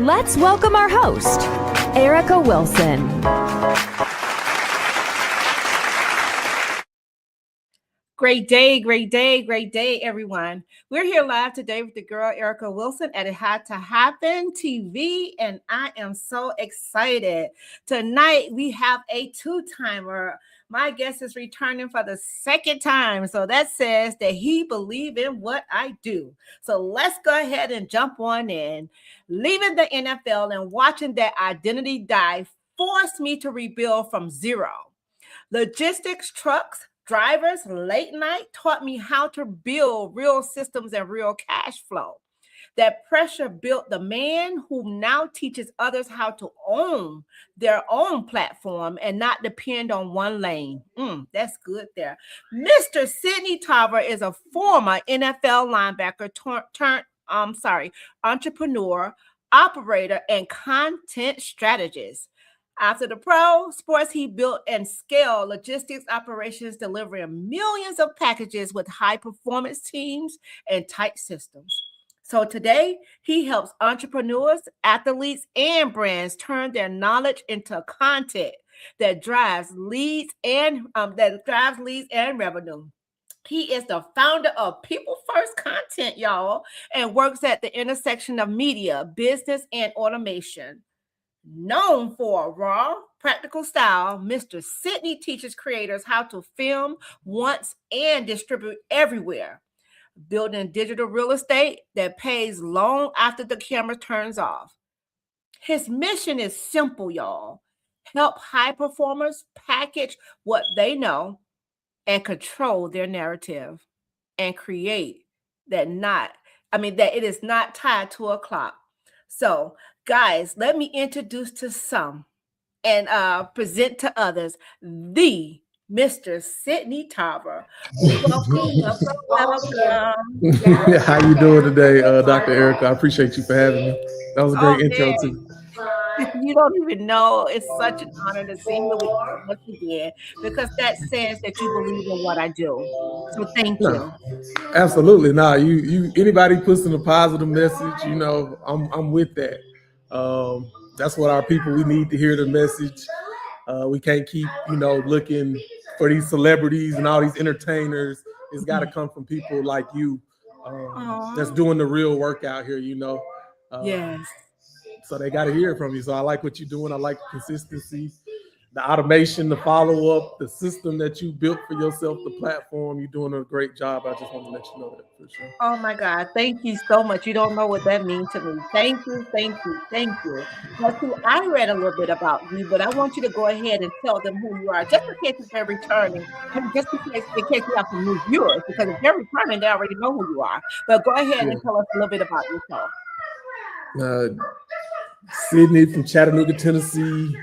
Let's welcome our host, Erica Wilson. Great day, everyone. We're here live today with the girl, Erica Wilson, at It Had to Happen TV, and I am so excited. Tonight, we have a two-timer. My guest is returning for the second time, so that says that he believes in what I do. So let's go ahead and jump on in. Leaving the NFL and watching that identity die forced me to rebuild from zero. Logistics trucks, drivers, late night taught me how to build real systems and real cash flow. That pressure built the man who now teaches others how to own their own platform and not depend on one lane. That's good there. Mr. Sidney Tarver is a former NFL linebacker turned entrepreneur, operator, and content strategist. After the pro sports, he built and scaled logistics operations, delivering millions of packages with high-performance teams and tight systems. So today, he helps entrepreneurs, athletes, and brands turn their knowledge into content that drives leads and revenue. He is the founder of People First Content, y'all, and works at the intersection of media, business, and automation. Known for a raw, practical style, Mr. Sidney teaches creators how to film once and distribute everywhere, building digital real estate that pays long after the camera turns off. His mission is simple, y'all. Help high performers package what they know and control their narrative and create that it is not tied to a clock. So, guys, let me introduce to some and present to others the Mr. Sidney Tarver. Welcome. How you doing today, Dr. Erica? I appreciate you for having me. That was a great intro too. You don't even know. It's such an honor to see you once again, because that says that you believe in what I do. So thank you. Absolutely. You anybody puts in a positive message, I'm with that. That's what our people, we need to hear the message. We can't keep, looking for these celebrities and all these entertainers. It's got to come from people like you that's doing the real work out here, Yes. So they got to hear it from you. So I like what you're doing. I like the consistency, the automation, the follow-up, the system that you built for yourself, the platform. You're doing a great job. I just want to let you know that for sure. Oh my God. Thank you so much. You don't know what that means to me. Thank you. Now, see, I read a little bit about you, but I want you to go ahead and tell them who you are, just in case they're returning, and just in case you have some new viewers, because if they're returning, they already know who you are. But go ahead and tell us a little bit about yourself. Sidney from Chattanooga, Tennessee.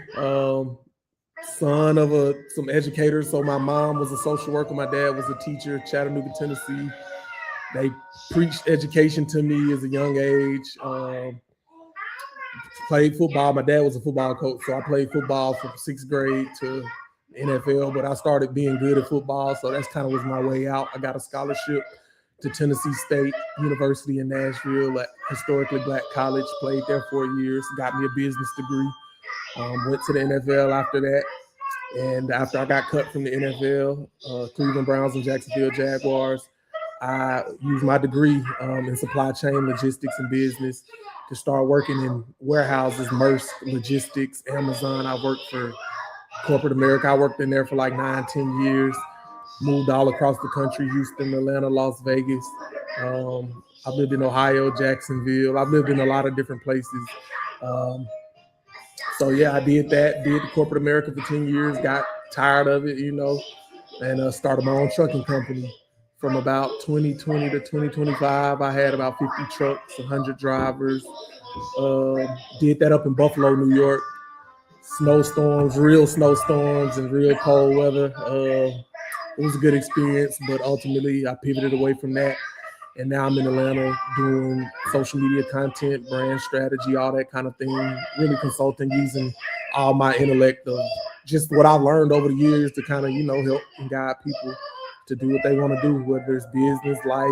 Son of some educators. So my mom was a social worker. My dad was a teacher, Chattanooga, Tennessee. They preached education to me as a young age. Played football. My dad was a football coach, so I played football from 6th grade to NFL, but I started being good at football, so that's kind of was my way out. I got a scholarship to Tennessee State University in Nashville, at historically Black college, played there 4 years, got me a business degree. Went to the NFL after that. And after I got cut from the NFL, Cleveland Browns and Jacksonville Jaguars, I used my degree in supply chain, logistics, and business to start working in warehouses, Maersk Logistics, Amazon. I worked for corporate America. I worked in there for like 9-10 years, moved all across the country, Houston, Atlanta, Las Vegas. I've lived in Ohio, Jacksonville. I've lived in a lot of different places. So yeah, I did that, did corporate America for 10 years, got tired of it, and started my own trucking company. From about 2020 to 2025, I had about 50 trucks, 100 drivers. Did that up in Buffalo, New York. Snowstorms, real snowstorms and real cold weather. It was a good experience, but ultimately I pivoted away from that. And now I'm in Atlanta doing social media content, brand strategy, all that kind of thing, really consulting, using all my intellect of just what I've learned over the years to kind of, help and guide people to do what they want to do, whether it's business, life,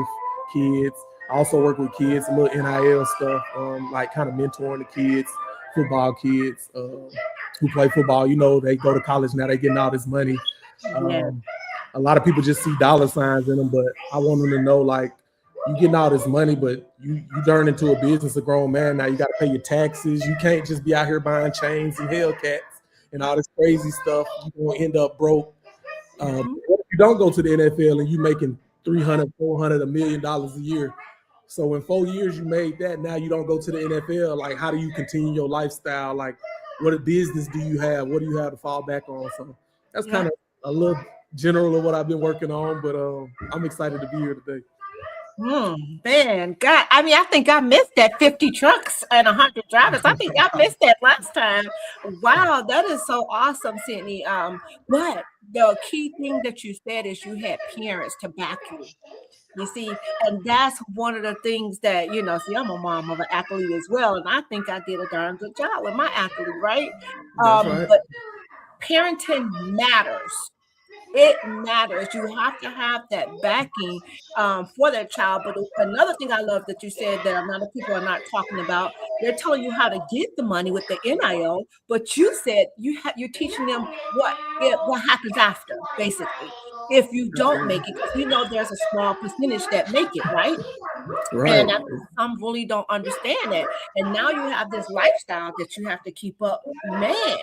kids, I also work with kids, a little NIL stuff, like kind of mentoring the kids, football kids who play football. You know, they go to college now, they getting all this money. Yeah. A lot of people just see dollar signs in them, but I want them to know, like, you getting all this money, but you turn into a business, a grown man. Now you got to pay your taxes. You can't just be out here buying chains and Hellcats and all this crazy stuff. You're going to end up broke. What if you don't go to the NFL and you making $300, $400, $1 million a year? So in 4 years you made that. Now you don't go to the NFL. Like, how do you continue your lifestyle? Like, what business do you have? What do you have to fall back on? So that's kind of a little general of what I've been working on, but I'm excited to be here today. Man, God, I mean, I think I missed that 50 trucks and 100 drivers. I think I missed that last time. Wow, that is so awesome, Sidney. But the key thing that you said is you had parents to back you. You see, and that's one of the things that, you know, see, I'm a mom of an athlete as well, and I think I did a darn good job with my athlete, right? Right. But parenting matters. It matters. You have to have that backing for that child. But another thing I love that you said that a lot of people are not talking about, they're telling you how to get the money with the NIL, but you said you're teaching them what happens after, basically, if you don't make it, because we know there's a small percentage that make it, right? Right. And some really don't understand that. And now you have this lifestyle that you have to keep up, man.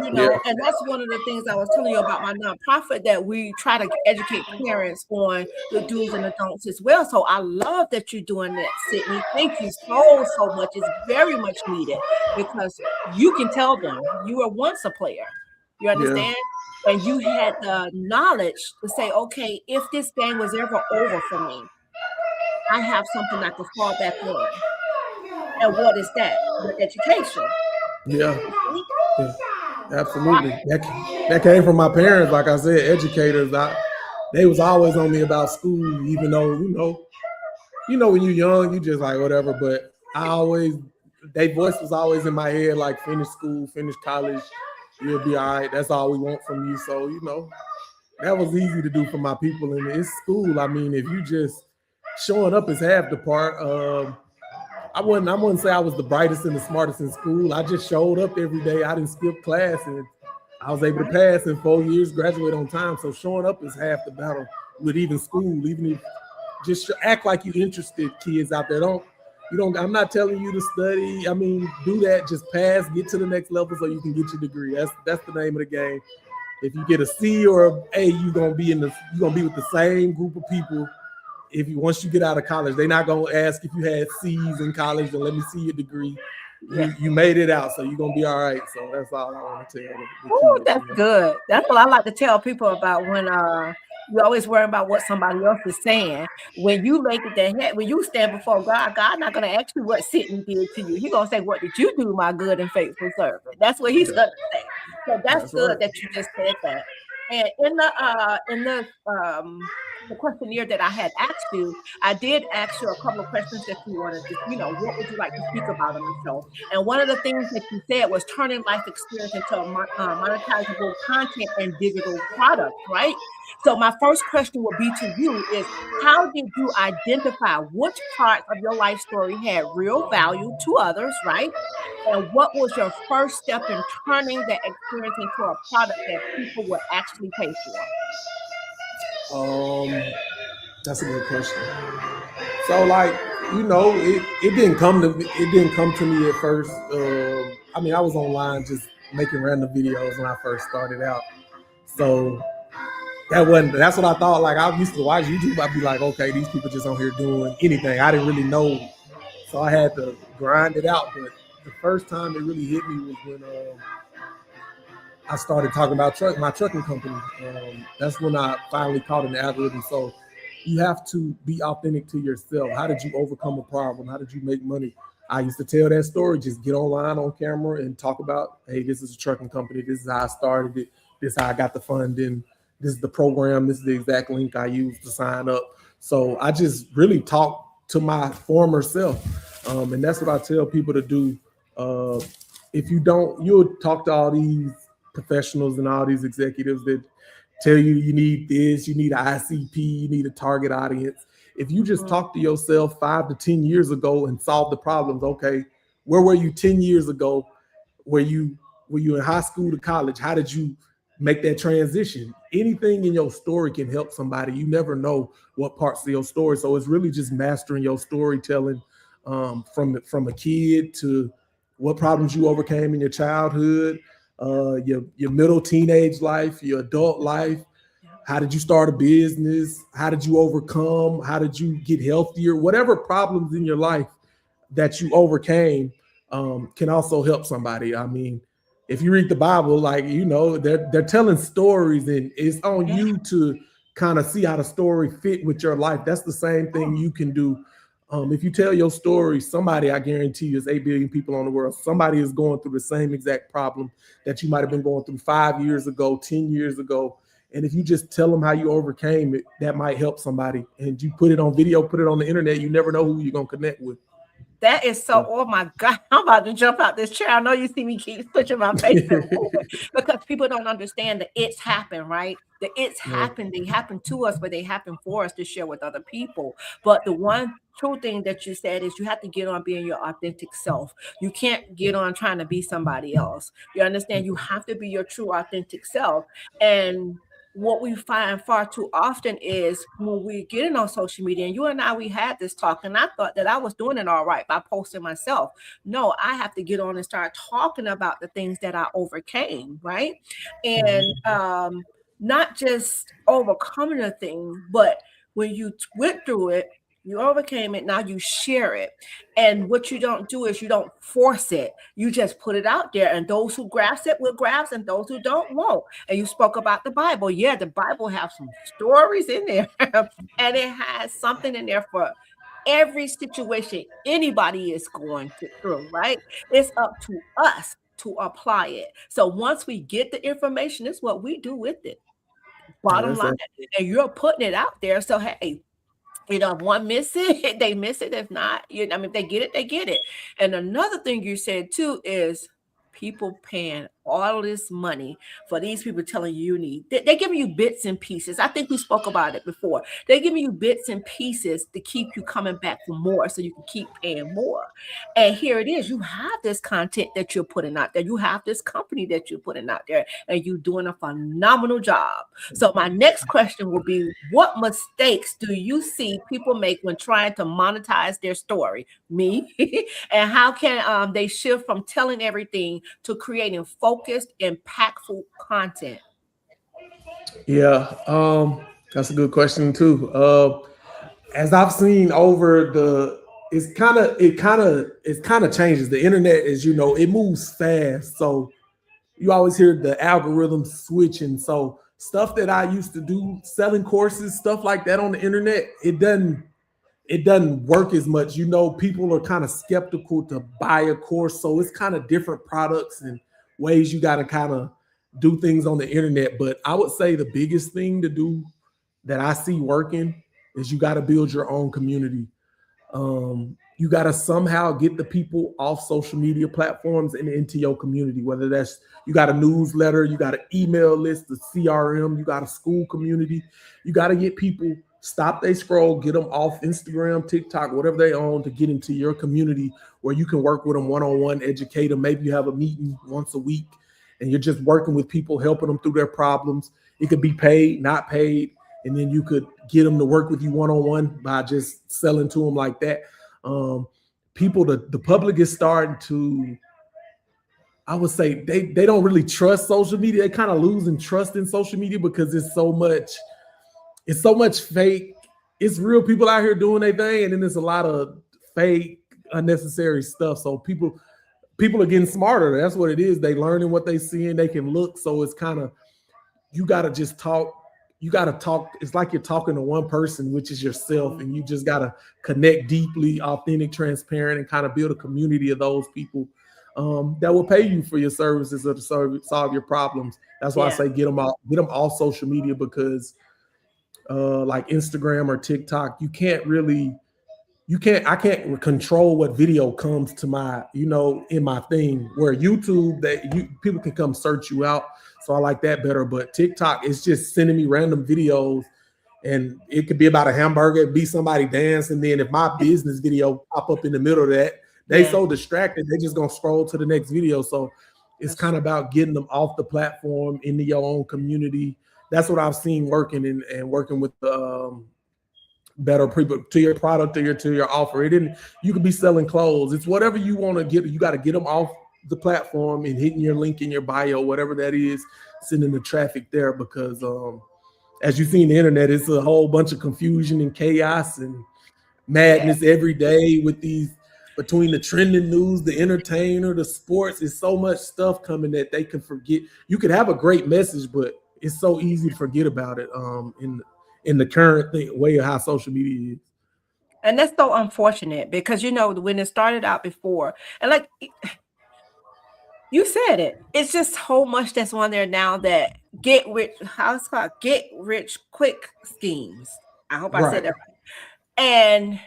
You know, and that's one of the things I was telling you about my nonprofit, that we try to educate parents on the do's and the don'ts as well. So I love that you're doing that, Sidney. Thank you so much. It's very much needed, because you can tell them you were once a player. You understand? Yeah. And you had the knowledge to say, okay, if this game was ever over for me, I have something I can fall back on. And what is that? Your education. Yeah. Absolutely. That came from my parents. Like I said, educators. They was always on me about school, even though, you know, when you're young, you just like whatever. But their voice was always in my head, like, finish school, finish college, you'll be all right. That's all we want from you. So, you know, that was easy to do for my people. And it's school. I mean, if you just showing up is half the part. I wouldn't say I was the brightest and the smartest in school. I just showed up every day. I didn't skip class, and I was able to pass in 4 years, graduate on time. So showing up is half the battle with even school. Even if just act like you're interested, kids out there. I'm not telling you to study. I mean, do that. Just pass, get to the next level so you can get your degree. That's the name of the game. If you get a C or an A, you're gonna be with the same group of people. Once you get out of college, they're not gonna ask if you had C's in college and let me see your degree. You made it out, so you're gonna be all right. So that's all I want to tell you. Oh, that's good. That's what I like to tell people about when you always worry about what somebody else is saying. When you make it there, when you stand before God not gonna ask you what Sidney did to you. He's gonna say, what did you do, my good and faithful servant? That's what he's gonna say. So that's good right. That you just said that. And in the questionnaire that I had asked you, I did ask you a couple of questions that you wanted to, what would you like to speak about on the show? And one of the things that you said was turning life experience into monetizable content and digital products, right? So my first question would be to you is, how did you identify which parts of your life story had real value to others, right? And what was your first step in turning that experience into a product that people would actually pay for? That's a good question. So, like, it didn't come to me at first. I mean, I was online just making random videos when I first started out. So that's what I thought. Like, I used to watch YouTube. I'd be like, okay, these people just on here doing anything. I didn't really know. So I had to grind it out. But the first time it really hit me was when I started talking about my trucking company. That's when I finally caught an algorithm. So you have to be authentic to yourself. How did you overcome a problem? How did you make money? I used to tell that story. Just get online on camera and talk about, hey, this is a trucking company. This is how I started it. This is how I got the funding. This is the program. This is the exact link I used to sign up. So I just really talked to my former self. And that's what I tell people to do. If you don't, you'll talk to all these professionals and all these executives that tell you need this, you need an ICP, you need a target audience. If you just talk to yourself 5 to 10 years ago and solve the problems, okay, where were you 10 years ago? Were you in high school to college? How did you make that transition? Anything in your story can help somebody. You never know what parts of your story. So it's really just mastering your storytelling, from a kid to what problems you overcame in your childhood, your middle teenage life, your adult life. How did you start a business? How did you overcome? How did you get healthier? Whatever problems in your life that you overcame can also help somebody. I mean, if you read the Bible, like, they're telling stories, and it's on you to kind of see how the story fit with your life. That's the same thing you can do. If you tell your story, somebody, I guarantee you, there's 8 billion people on the world. Somebody is going through the same exact problem that you might have been going through 5 years ago, 10 years ago. And if you just tell them how you overcame it, that might help somebody. And you put it on video, put it on the internet, you never know who you're going to connect with. That is so, oh my God, I'm about to jump out this chair. I know you see me keep pushing my face because people don't understand that it's happened, right? That it's happened. They happen to us, but they happen for us to share with other people. But the one true thing that you said is you have to get on being your authentic self. You can't get on trying to be somebody else. You understand? You have to be your true authentic self. And what we find far too often is when we get on social media, and you and I, we had this talk, and I thought that I was doing it all right by posting myself. No, I have to get on and start talking about the things that I overcame, right? And not just overcoming a thing, but when you went through it, you overcame it. Now you share it. And what you don't do is you don't force it. You just put it out there. And those who grasp it will grasp, and those who don't won't. And you spoke about the Bible. Yeah, the Bible has some stories in there. And it has something in there for every situation anybody is going through, right? It's up to us to apply it. So once we get the information, it's what we do with it. Bottom line. And you're putting it out there. So, hey, if one miss it, they miss it. If not, if they get it, they get it. And another thing you said too is people paying all this money for these people telling you need. They're giving you bits and pieces. I think we spoke about it before. They're giving you bits and pieces to keep you coming back for more, so you can keep paying more. And here it is. You have this content that you're putting out there. You have this company that you're putting out there, and you're doing a phenomenal job. So my next question will be, what mistakes do you see people make when trying to monetize their story? Me. And how can they shift from telling everything to creating focused, impactful content? Yeah, that's a good question too. As I've seen over it kind of changes. The internet, as you know, it moves fast. So you always hear the algorithm switching. So stuff that I used to do, selling courses, stuff like that on the internet, it doesn't work as much. People are kind of skeptical to buy a course. So it's kind of different products and ways you got to kind of do things on the internet. But I would say the biggest thing to do that I see working is you got to build your own community. You got to somehow get the people off social media platforms and into your community, whether that's you got a newsletter, you got an email list, a CRM, you got a school community. You got to get people, stop they scroll, get them off Instagram, TikTok, whatever they own, to get into your community where you can work with them one-on-one, educate them. Maybe you have a meeting once a week and you're just working with people, helping them through their problems. It could be paid, not paid. And then you could get them to work with you one-on-one by just selling to them like that. The public is starting to, I would say they don't really trust social media. They kind of losing trust in social media because it's so much fake. It's real people out here doing their thing, and then there's a lot of fake, unnecessary stuff. So people are getting smarter. That's what it is. They learning what they seeing. They can look. So it's kind of, you got to just talk. You got to talk. It's like you're talking to one person, which is yourself. And you just got to connect deeply, authentic, transparent, and kind of build a community of those people that will pay you for your services or to solve your problems. That's why I say get them off social media, because like Instagram or TikTok, I can't control what video comes to my, in my thing, where YouTube, people can come search you out. So I like that better. But TikTok is just sending me random videos, And it could be about a hamburger, it'd be somebody dancing. Then if my business video pop up in the middle of that, they so distracted, they just gonna scroll to the next video. So it's kind of about getting them off the platform into your own community. That's what I've seen working and working with the better people to your product or to your offer. It didn't, you could be selling clothes. It's whatever you want to get. You got to get them off the platform and hitting your link in your bio, whatever that is, sending the traffic there, because as you see in the internet, it's a whole bunch of confusion and chaos and madness every day with these, between the trending news, the entertainer, the sports. It's so much stuff coming that they can forget. You could have a great message, but it's so easy to forget about it in the current way of how social media is. And that's so unfortunate, because, you know, when it started out before, and like you said it, it's just so much that's on there now that get rich quick schemes. I hope I said that right. And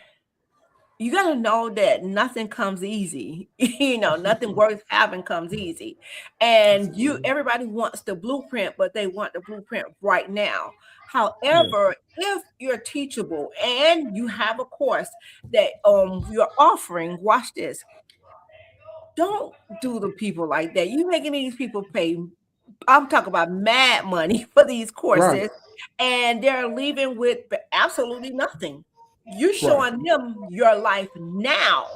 you got to know that nothing comes easy. You know, nothing worth having comes easy. And everybody wants the blueprint, but they want the blueprint right now. However, if you're teachable and you have a course that you're offering, watch this. Don't do the people like that. You're making these people pay, I'm talking about mad money for these courses, and they're leaving with absolutely nothing. You're showing them your life now.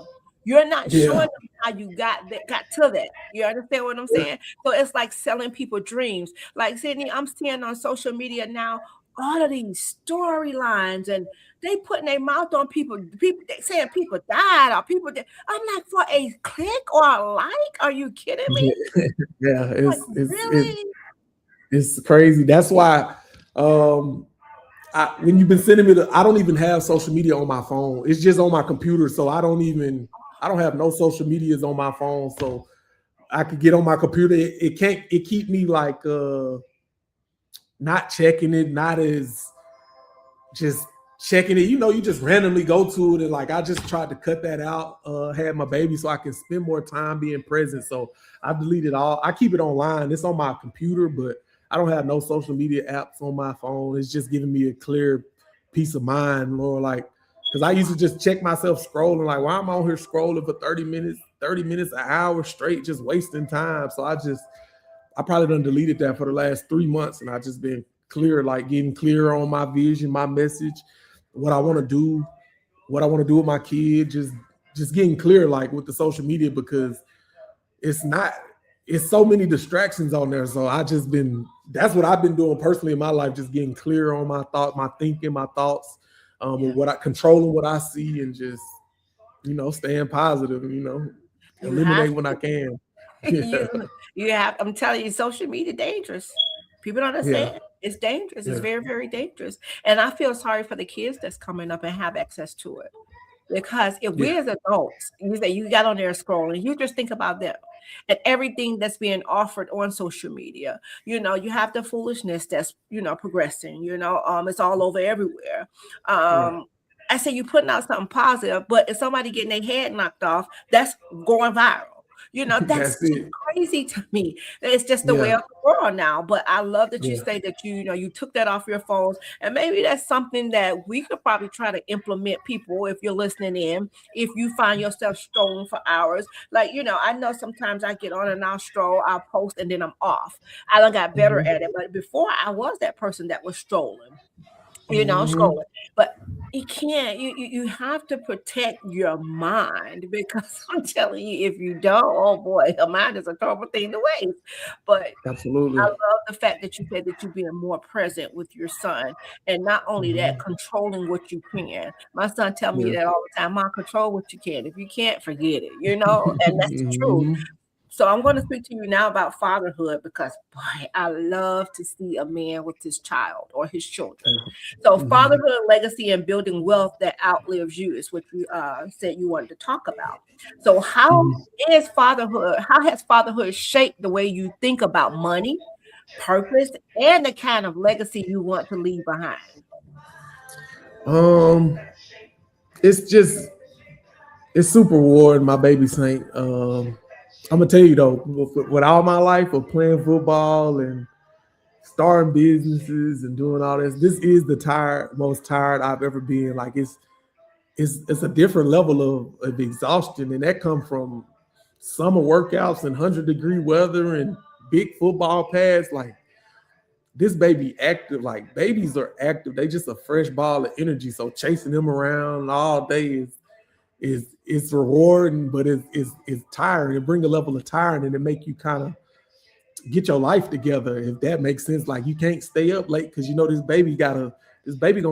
You're not showing them how you got to that. You understand what I'm saying? So it's like selling people dreams. Like, Sidney, I'm seeing on social media now all of these storylines, and they putting their mouth on people. People they saying people died or people did. I'm like, for a click or a like? Are you kidding me? It's crazy. That's why when you've been sending me I don't even have social media on my phone. It's just on my computer. So I don't have no social medias on my phone. So I could get on my computer. It keep me like not checking it, not as just checking it. You know, you just randomly go to it, and like I just tried to cut that out. Had my baby so I can spend more time being present. So I deleted all. I keep it online. It's on my computer, but I don't have no social media apps on my phone. It's just giving me a clear peace of mind, more like, because I used to just check myself scrolling, like, why am I on here scrolling for 30 minutes, an hour straight, just wasting time. So I probably done deleted that for the last 3 months, and I just been clear, like getting clear on my vision, my message, what I want to do with my kid, just getting clear, like with the social media, because it's so many distractions on there. So that's what I've been doing personally in my life, just getting clear on my thought, my thinking, my thoughts, controlling what I see, and just, you know, staying positive, you know, eliminate when I can. I'm telling you, social media dangerous. People don't understand. It's dangerous. It's very, very dangerous. And I feel sorry for the kids that's coming up and have access to it. Because if we as adults, you got on there scrolling, you just think about them and everything that's being offered on social media. You know, you have the foolishness that's, you know, progressing, you know, it's all over everywhere. I say you're putting out something positive, but if somebody getting their head knocked off, that's going viral. You know, that's crazy to me. It's just the way of the world now. But I love that you say that you took that off your phones, and maybe that's something that we could probably try to implement. People, if you're listening in, if you find yourself strolling for hours, like, you know, I know sometimes I get on and I'll stroll, I'll post, and then I'm off. I done got better at it, but before I was that person that was strolling. You know, scrolling. But you can't, you have to protect your mind, because I'm telling you, if you don't, oh boy, your mind is a terrible thing to waste. But absolutely, I love the fact that you said that you're being more present with your son, and not only that, controlling what you can. My son tell me that all the time, Mom, control what you can. If you can't, forget it, you know, and that's the truth. So I'm going to speak to you now about fatherhood, because, boy, I love to see a man with his child or his children. So fatherhood, legacy, and building wealth that outlives you is what you said you wanted to talk about. So how has fatherhood shaped the way you think about money, purpose, and the kind of legacy you want to leave behind? It's super rewarding, my baby Saint. I'm gonna tell you though, with all my life of playing football and starting businesses and doing all this. This is the most tired I've ever been. Like it's a different level of exhaustion, and that comes from summer workouts and 100-degree weather and big football pads. Like this baby active, like babies are active. They just a fresh ball of energy. So chasing them around all day is rewarding, but it's tiring. It bring a level of tiring, and it make you kind of get your life together, if that makes sense. Like you can't stay up late because you know this baby gonna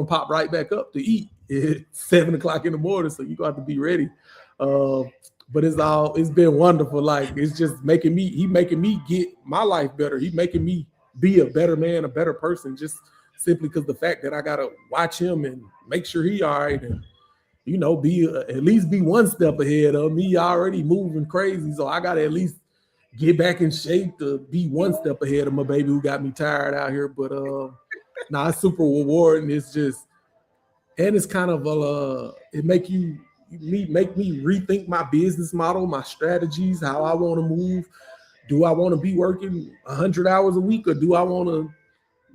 pop right back up to eat at 7 o'clock in the morning. So you got to be ready. But it's been wonderful. Like it's just he making me get my life better. He making me be a better man, a better person, just simply because the fact that I gotta watch him and make sure he all right, and you know, at least be one step ahead of me. Already moving crazy, so I gotta at least get back in shape to be one step ahead of my baby who got me tired out here. But it's super rewarding. It's just, and it's kind of it make me rethink my business model, my strategies, how I want to move. Do I want to be working 100 hours a week, or do I want to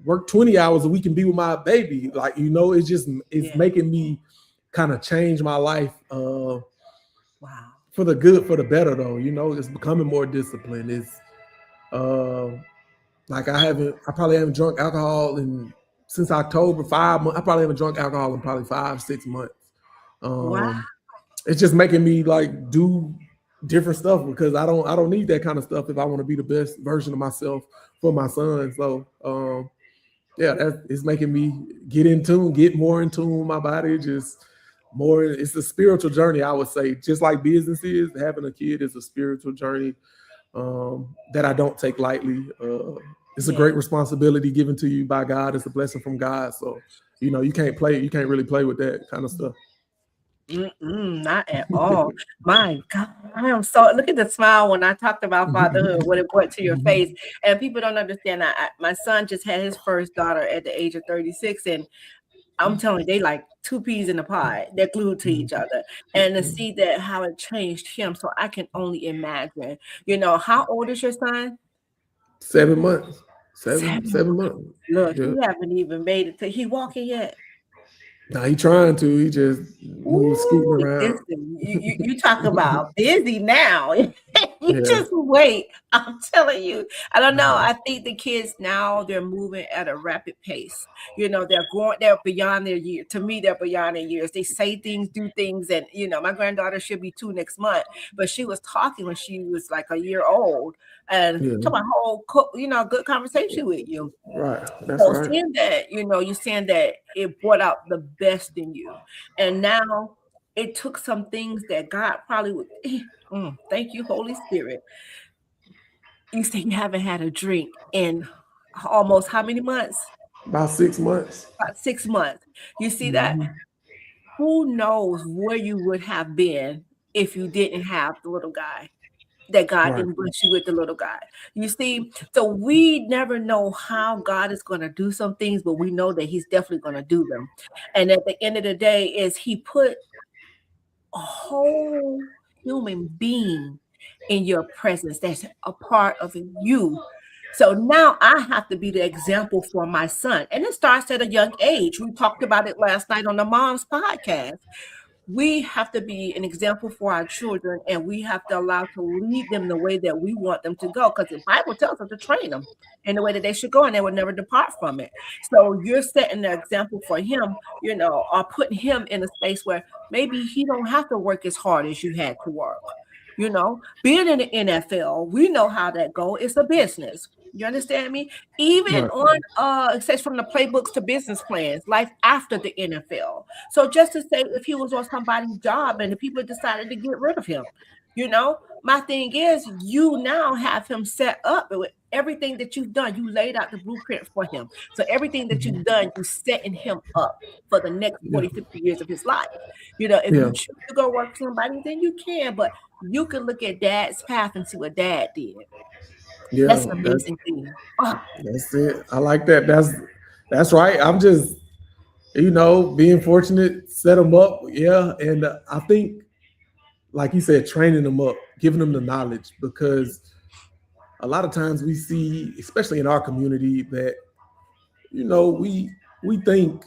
work 20 hours a week and be with my baby? Like, you know, it's making me kind of change my life. Wow. For the good, for the better, though. You know, it's becoming more disciplined. It's like I probably haven't drunk alcohol since October. 5 months. I probably haven't drunk alcohol in probably 5-6 months. Wow. It's just making me like do different stuff because I don't need that kind of stuff if I want to be the best version of myself for my son. So it's making me get more in tune with my body. Just more, it's a spiritual journey, I would say. Just like business is, having a kid is a spiritual journey that I don't take lightly. It's a great responsibility given to you by God. It's a blessing from God. So, you know, you can't really play with that kind of stuff. Not at all. My God, I am so, look at the smile when I talked about fatherhood, what it brought to your face. And people don't understand that my son just had his first daughter at the age of 36, and I'm telling you, they like two peas in a pod. They're glued to each other. And to see that how it changed him, so I can only imagine. You know, how old is your son? 7 months. Seven months. Look, he haven't even made it. He walking yet? No, he trying to. He just moves, scooting around. Listen, you talk about busy now. Just wait. I'm telling you. I don't know. I think the kids now, they're moving at a rapid pace. You know, they're beyond their years. To me, they're beyond their years. They say things, do things. And, you know, my granddaughter should be 2 next month, but she was talking when she was like a year old. And to my whole, good conversation with you. Right. That's so right. Seeing that, you're saying that it brought out the best in you. And now it took some things that God probably would, thank you, Holy Spirit. You say you haven't had a drink in almost how many months? About 6 months. About 6 months. You see that? Who knows where you would have been if you didn't have the little guy? That God didn't bless you with the little guy. You see, so we never know how God is going to do some things, but we know that he's definitely going to do them. And at the end of the day is he put a whole human being in your presence that's a part of you. So now I have to be the example for my son. And it starts at a young age. We talked about it last night on the Mom's podcast. We have to be an example for our children, and we have to allow to lead them the way that we want them to go, because the Bible tells us to train them in the way that they should go, and they will never depart from it. So you're setting the example for him, or putting him in a space where maybe he don't have to work as hard as you had to work. Being in the NFL, we know how that goes. It's a business. You understand me? Even on it says from the playbooks to business plans, life after the NFL. So just to say, if he was on somebody's job and the people decided to get rid of him, my thing is, you now have him set up with everything that you've done. You laid out the blueprint for him. So everything that you've done, you're setting him up for the next 40, 50 years of his life. If you choose to go work for somebody, then you can, but you can look at dad's path and see what dad did. Yeah, that's an amazing thing. That's it. I like that. That's right. I'm just, being fortunate, set them up. Yeah. And I think, like you said, training them up, giving them the knowledge, because a lot of times we see, especially in our community, that we think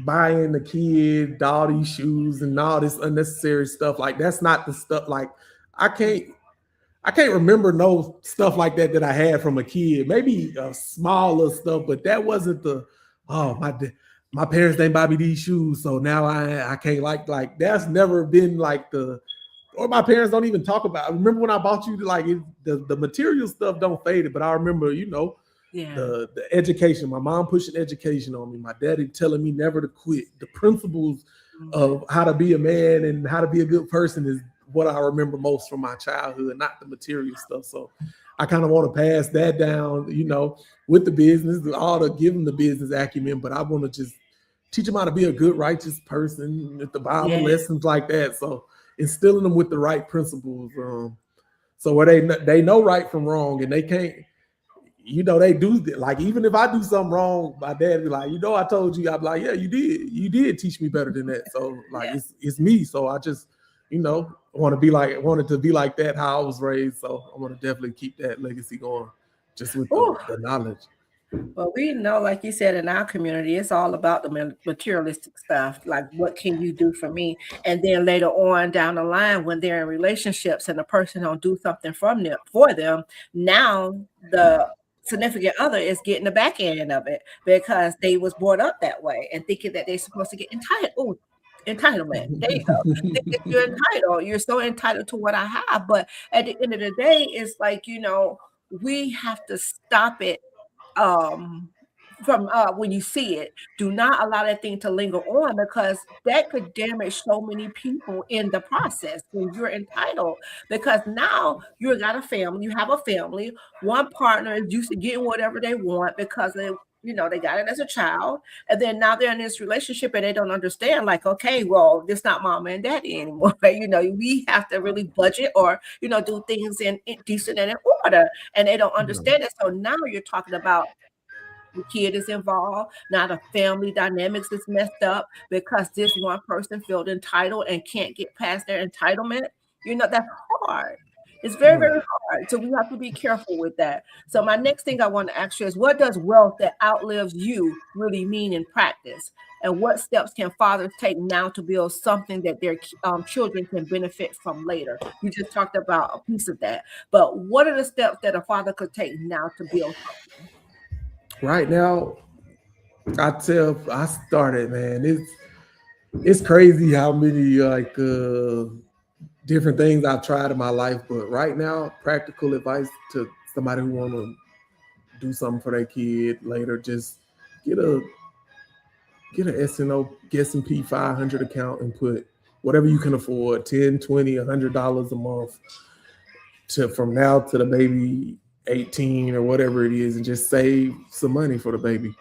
buying the kid all these shoes and all this unnecessary stuff, like that's not the stuff. Like I can't remember no stuff like that I had from a kid. Maybe smaller stuff, but that wasn't the my parents didn't buy me these shoes, so now I can't like that's never been like the, or my parents don't even talk about. I remember when I bought you the material stuff don't fade it, but I remember the education. My mom pushing education on me. My daddy telling me never to quit. The principles of how to be a man and how to be a good person is what I remember most from my childhood, not the material stuff. So I kind of want to pass that down, with the business, give them the business acumen, but I want to just teach them how to be a good, righteous person with the Bible lessons like that. So instilling them with the right principles. So where they know right from wrong, and they can't, they do, like, even if I do something wrong, my dad be like, I told you. I'm like, yeah, you did teach me better than that. So like, it's me. So I just, wanted to be like that, how I was raised. So I want to definitely keep that legacy going just with the knowledge. Well, we know, like you said, in our community, it's all about the materialistic stuff. Like, what can you do for me? And then later on down the line, when they're in relationships and the person don't do something for them, now the significant other is getting the back end of it because they was brought up that way and thinking that they're supposed to get entitled. Oh, entitlement. There you go. Think that you're entitled. You're so entitled to what I have. But at the end of the day, it's like, we have to stop it from when you see it. Do not allow that thing to linger on, because that could damage so many people in the process when you're entitled. Because now you have a family, one partner is used to getting whatever they want because they got it as a child, and then now they're in this relationship and they don't understand, like, okay, well, this not mama and daddy anymore. We have to really budget or do things in decent and in order, and they don't understand it. So now you're talking about the kid is involved. Now the family dynamics is messed up because this one person feels entitled and can't get past their entitlement. That's hard. It's very, very hard. So we have to be careful with that. So my next thing I want to ask you is, what does wealth that outlives you really mean in practice? And what steps can fathers take now to build something that their children can benefit from later? You just talked about a piece of that. But what are the steps that a father could take now to build something? Right now, I started, man. It's crazy how many different things I've tried in my life. But right now, practical advice to somebody who want to do something for their kid later: just get an S&P 500 account and put whatever you can afford, $10, $20, $100 a month from now to the baby 18 or whatever it is, and just save some money for the baby.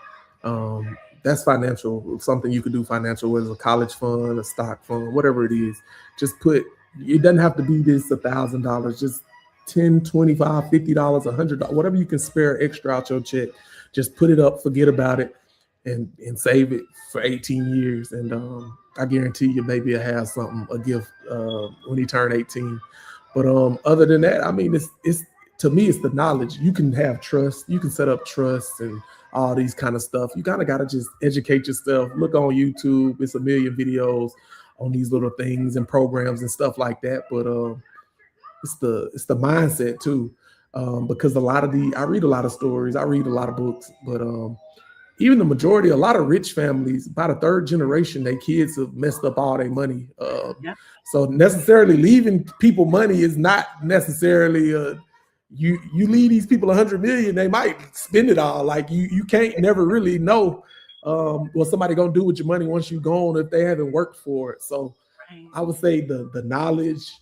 That's financial, something you could do financial, whether it's a college fund, a stock fund, whatever it is. Just it doesn't have to be this $1,000, just $10, $25, $50, $100, whatever you can spare extra out your check. Just put it up, forget about it, and save it for 18 years. And I guarantee your baby will have a gift when he turn 18. But other than that, I mean, it's to me, it's the knowledge. You can have trust. You can set up trust and all these kind of stuff. You kind of got to just educate yourself. Look on YouTube. It's a million videos on these little things and programs and stuff like that. But it's the mindset too, because I read a lot of stories. I read a lot of books. But even the majority, a lot of rich families, about a third generation, their kids have messed up all their money. So necessarily leaving people money is not necessarily you leave these people $100 million, they might spend it all. Like you can't never really know what somebody gonna do with your money once you're gone if they haven't worked for it. So I would say the knowledge,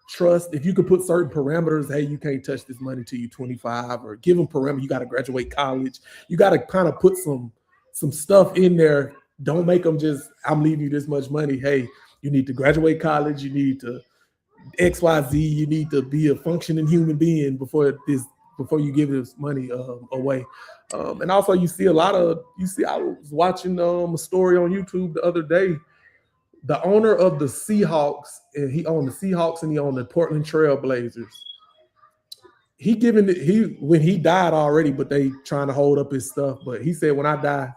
trust. If you could put certain parameters, hey, you can't touch this money till you're 25, or give them parameters. You got to graduate college. You got to kind of put some stuff in there. Don't make them just, I'm leaving you this much money. Hey, you need to graduate college. You need to XYZ, you need to be a functioning human being before you give this money away. And also I was watching a story on YouTube the other day. The owner of the Seahawks, and he owned the Seahawks and he owned the Portland Trail Blazers. when he died already, but they trying to hold up his stuff. But he said, when I die,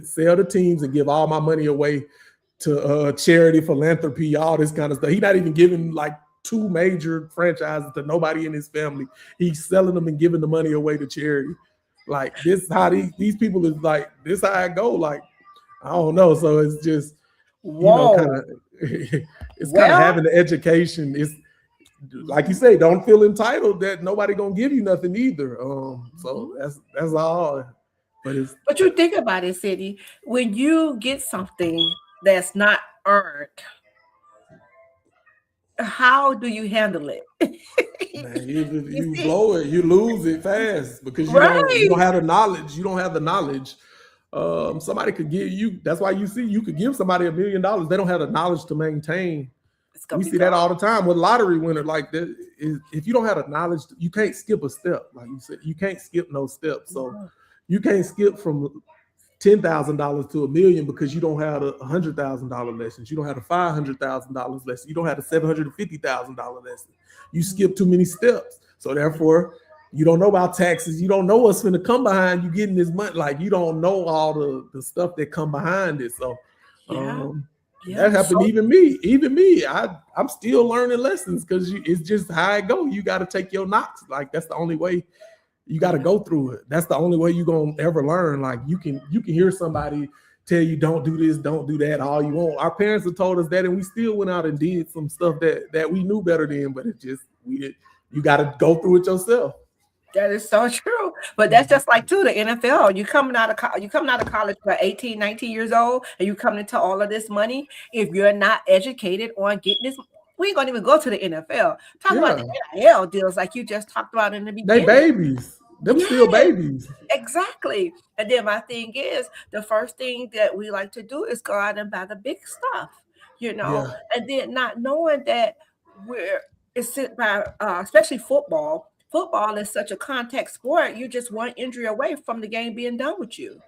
sell the teams and give all my money away to charity, philanthropy, all this kind of stuff. He's not even giving like 2 major franchises to nobody in his family. He's selling them and giving the money away to charity. Like, this is how these people is like, this is how I go. Like, I don't know. So it's just, kind of, it's kind of having the education. It's like you say, don't feel entitled that nobody gonna give you nothing either. So that's all. But you think about it, Sidney, when you get something that's not earned, how do you handle it? Man, you blow it, you lose it fast because you don't have the knowledge. You don't have the knowledge. Somebody could give you. That's why you could give somebody $1 million. They don't have the knowledge to maintain. We see that all the time with lottery winners. Like that, if you don't have the knowledge, you can't skip a step. Like you said, you can't skip no steps. So you can't skip from $10,000 to $1 million because you don't have a $100,000 lessons. You don't have the $500,000 lesson. You don't have the $750,000 lesson. You skip too many steps. So therefore, you don't know about taxes. You don't know what's going to come behind you getting this money. Like, you don't know all the stuff that come behind it. So that happened. Even me. I'm still learning lessons because it's just how it go. You got to take your knocks. Like, that's the only way. You got to go through it. That's the only way you're going to ever learn. Like, you can hear somebody tell you, don't do this, don't do that, all you want. Our parents have told us that, and we still went out and did some stuff that we knew better than, but you got to go through it yourself. That is so true. But that's just like, too, the NFL. You coming out of college for 18, 19 years old, and you coming into all of this money. If you're not educated on getting this, we ain't going to even go to the NFL. Talk about the NIL deals like you just talked about in the beginning. They babies. Them still babies. Exactly. And then my thing is, the first thing that we like to do is go out and buy the big stuff, and then not knowing that especially football. Football is such a contact sport. You're just one injury away from the game being done with you,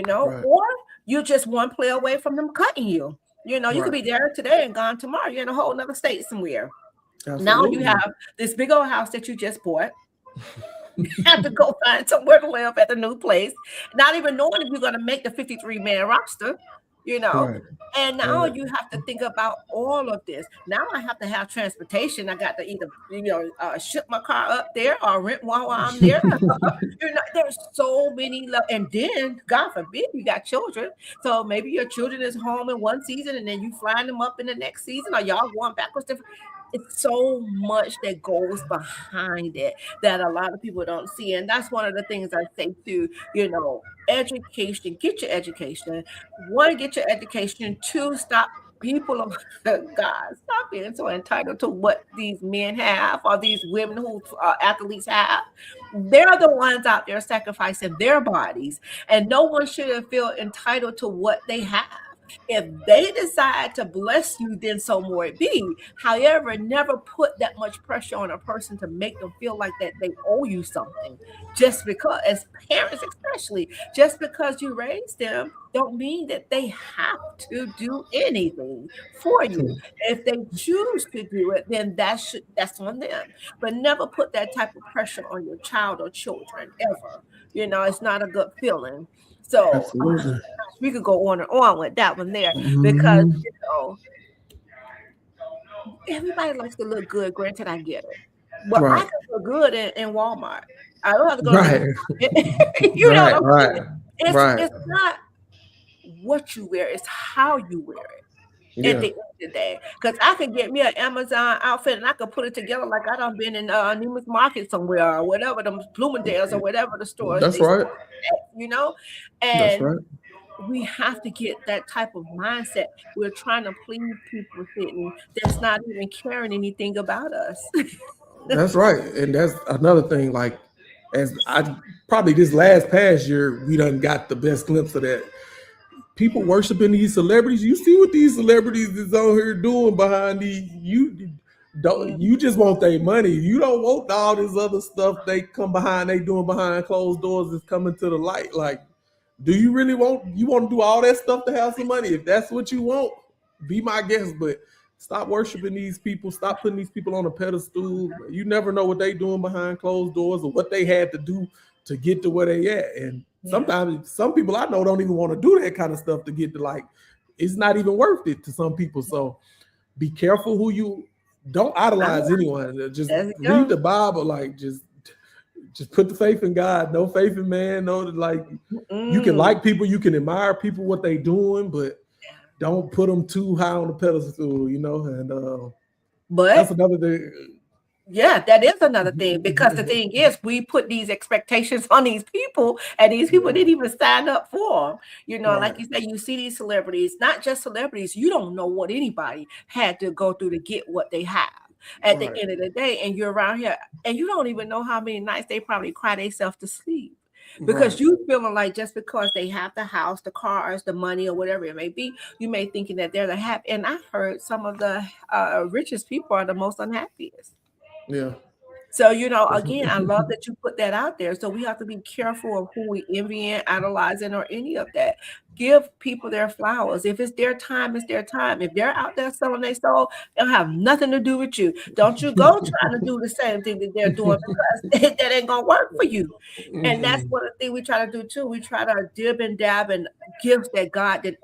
or you're just one play away from them cutting you. You could be there today and gone tomorrow. You're in a whole other state somewhere. Absolutely. Now you have this big old house that you just bought. You have to go find somewhere to live at the new place, not even knowing if you're going to make the 53-man roster, And now you have to think about all of this. Now I have to have transportation. I got to either, ship my car up there or rent one while I'm there. There's so many. And then, God forbid, you got children. So maybe your children is home in one season and then you flying them up in the next season, or y'all going backwards. It's so much that goes behind it that a lot of people don't see. And that's one of the things I say too, education, get your education. One, get your education. Two, stop people, God, stop being so entitled to what these men have or these women who athletes have. They're the ones out there sacrificing their bodies, and no one should feel entitled to what they have. If they decide to bless you, then so more it be. However, never put that much pressure on a person to make them feel like that they owe you something. Just because, as parents especially, just because you raised them, don't mean that they have to do anything for you. If they choose to do it, then that's on them. But never put that type of pressure on your child or children ever. It's not a good feeling. So we could go on and on with that one there because everybody likes to look good. Granted, I get it, but I can look good in Walmart. I don't have to go. It's not what you wear; it's how you wear it. At the end of the day, because I can get me an Amazon outfit and I can put it together like I done been in Neiman's Market somewhere or whatever, the Bloomingdale's or whatever the stores. That's right. And that's right. We have to get that type of mindset. We're trying to please people, Sidney, that's not even caring anything about us. That's right, and that's another thing. Like, as I probably this past year, we done got the best glimpse of that. People worshiping these celebrities. You see what these celebrities is on here doing behind these. You just want their money. You don't want all this other stuff they come behind. They doing behind closed doors is coming to the light. Like, do you really want to do all that stuff to have some money? If that's what you want, be my guest. But Stop worshiping these people. Stop putting these people on a pedestal. You never know what they doing behind closed doors or what they had to do to get to where they at. And sometimes some people I know don't even want to do that kind of stuff to get to, like, it's not even worth it to some people. So be careful who you, don't idolize anyone. Just read the Bible, like just put the faith in God. No faith in man. No, like you can like people, you can admire people, what they doing, but don't put them too high on the pedestal, you know. And but that's another thing. Yeah, that is another thing, because the thing is, we put these expectations on these people, and these people didn't even sign up for them. You know, like you said, you see these celebrities, not just celebrities, you don't know what anybody had to go through to get what they have at the end of the day. And you're around here and you don't even know how many nights they probably cry themselves to sleep. Because you feeling like just because they have the house, the cars, the money, or whatever it may be, you may thinking that they're the happy. And I heard some of the richest people are the most unhappiest. Yeah. So, you know, again, I love that you put that out there. So we have to be careful of who we envying, idolizing, or any of that. Give people their flowers. If it's their time, it's their time. If they're out there selling their soul, they'll have nothing to do with you. Don't you go trying to do the same thing that they're doing, because that ain't gonna work for you. And that's one of the things we try to do too. We try to dib and dab and gifts that God did.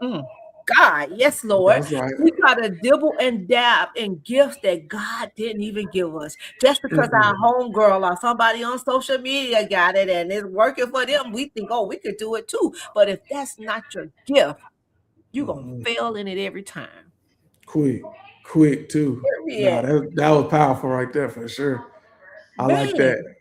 God, yes, Lord. Right. We try to dibble and dab in gifts that God didn't even give us. Just because our homegirl or somebody on social media got it and it's working for them, we think, oh, we could do it too. But if that's not your gift, you're going to fail in it every time. Quick too. Nah, that was powerful right there for sure. I like that.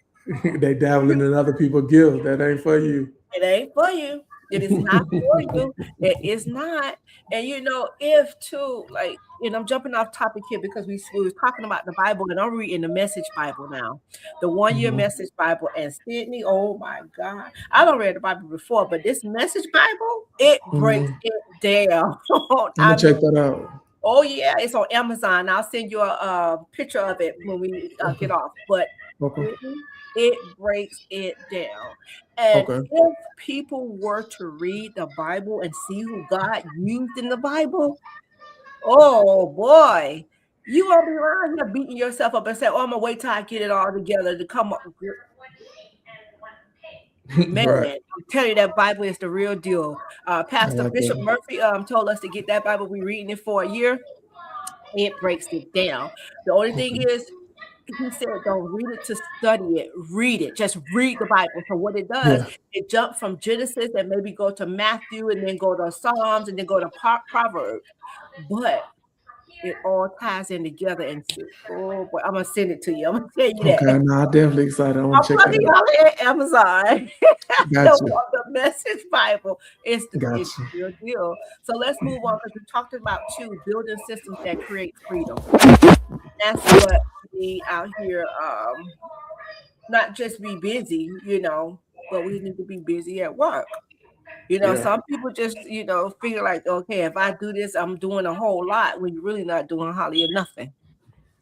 They dabbling in other people's gifts. That ain't for you. It ain't for you. It is not for you. It is not. And you know, if too, like, and I'm jumping off topic here because we were talking about the Bible, and I'm reading the Message Bible now, the 1 year Message Bible. And Sidney, oh my God, I don't read the Bible before, but this Message Bible, it breaks it down. I'm gonna check that out. Oh yeah, it's on Amazon. I'll send you a picture of it when we get off. But it breaks it down. And if people were to read the Bible and see who God used in the Bible, oh boy, you won't be around here beating yourself up and say, oh, I'm gonna wait till I get it all together to come up. Man, I'm telling you, that Bible is the real deal. Pastor Bishop Murphy told us to get that Bible. We're reading it for a year. It breaks it down. The only thing is, he said, don't read it to study it. Read it. Just read the Bible. So what it does, it jumps from Genesis and maybe go to Matthew and then go to Psalms and then go to Proverbs. But it all ties in together. And oh boy, I'm gonna send it to you. I'm gonna tell you that. Okay, no, I'm definitely excited. I want to check that out. At Amazon. The Message Bible is the real deal. So let's move on, because we talked about building systems that create freedom. That's what we out here, not just be busy, you know, but we need to be busy at work. You know, some people just, you know, figure like, okay, if I do this, I'm doing a whole lot, when you're really not doing hardly nothing.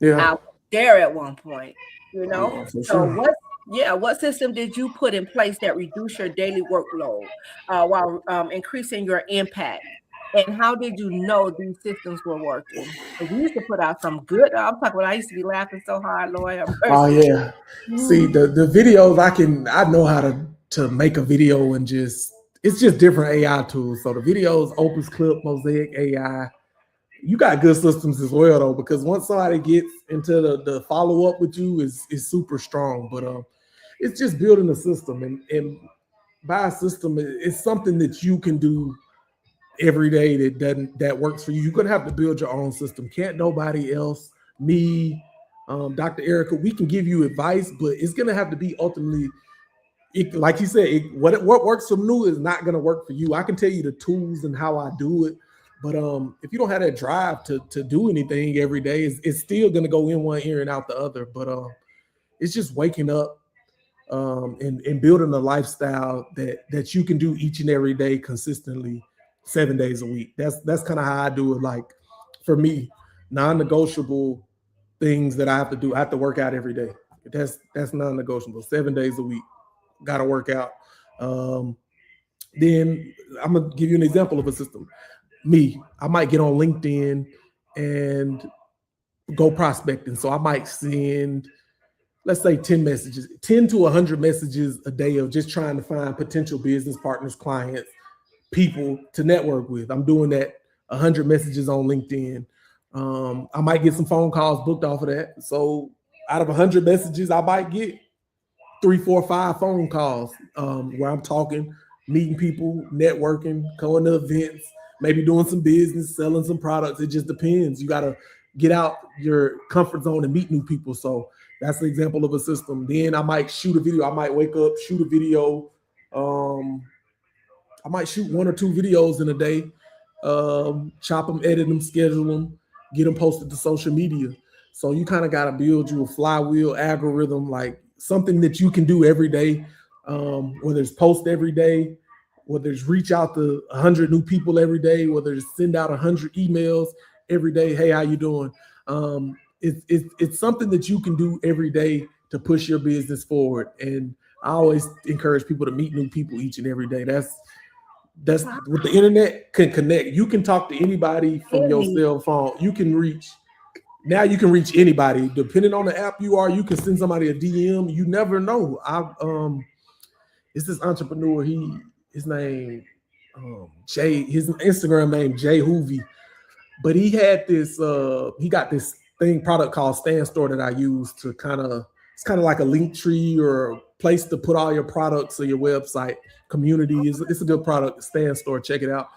I was there at one point, you know. What system did you put in place that reduced your daily workload while increasing your impact? And how did you know these systems were working? We used to put out some good. I'm talking about, I used to be laughing so hard, Lord. Oh yeah. See, the videos, I know how to make a video, and it's just different AI tools. So the videos, Opus Clip, Mosaic AI. You got good systems as well though, because once somebody gets into the follow up with you is super strong. But it's just building a system, and by a system, it's something that you can do every day that works for you. You're gonna have to build your own system. Can't nobody else, me, Dr. Erica, we can give you advice, but it's gonna have to be ultimately, like you said, what works for me is not gonna work for you. I can tell you the tools and how I do it, but if you don't have that drive to do anything every day, it's still gonna go in one ear and out the other. But it's just waking up and building a lifestyle that you can do each and every day consistently, 7 days a week. That's kind of how I do it. Like for me, non-negotiable things that I have to do. I have to work out every day. That's non-negotiable. 7 days a week, got to work out. Then I'm gonna give you an example of a system. I might get on LinkedIn and go prospecting. So I might send, let's say 10 messages, 10 to 100 messages a day of just trying to find potential business partners, clients, people to network with. I'm doing that 100 messages on LinkedIn. I might get some phone calls booked off of that. So out of 100 messages, I might get 3, 4, 5 phone calls where I'm talking, meeting people, networking, going to events, maybe doing some business, selling some products. It just depends. You got to get out your comfort zone and meet new people. So that's the example of a system. Then I might shoot a video. I might wake up, shoot a video. I might shoot 1 or 2 videos in a day, chop them, edit them, schedule them, get them posted to social media. So you kind of got to build you a flywheel algorithm, like something that you can do every day, whether it's post every day, whether it's reach out to 100 new people every day, whether it's send out 100 emails every day. Hey, how you doing? It's something that you can do every day to push your business forward. And I always encourage people to meet new people each and every day. That's what the internet can connect. You can talk to anybody from your cell phone. You can reach anybody. Depending on the app you are, you can send somebody a DM. You never know. It's this entrepreneur. His name Jay. His Instagram name Jay Hoovy. But he had this. He got this product called Stand Store that I use to it's kind of like a link tree or a place to put all your products or your website. Community it's a good product. Stand Store, check it out.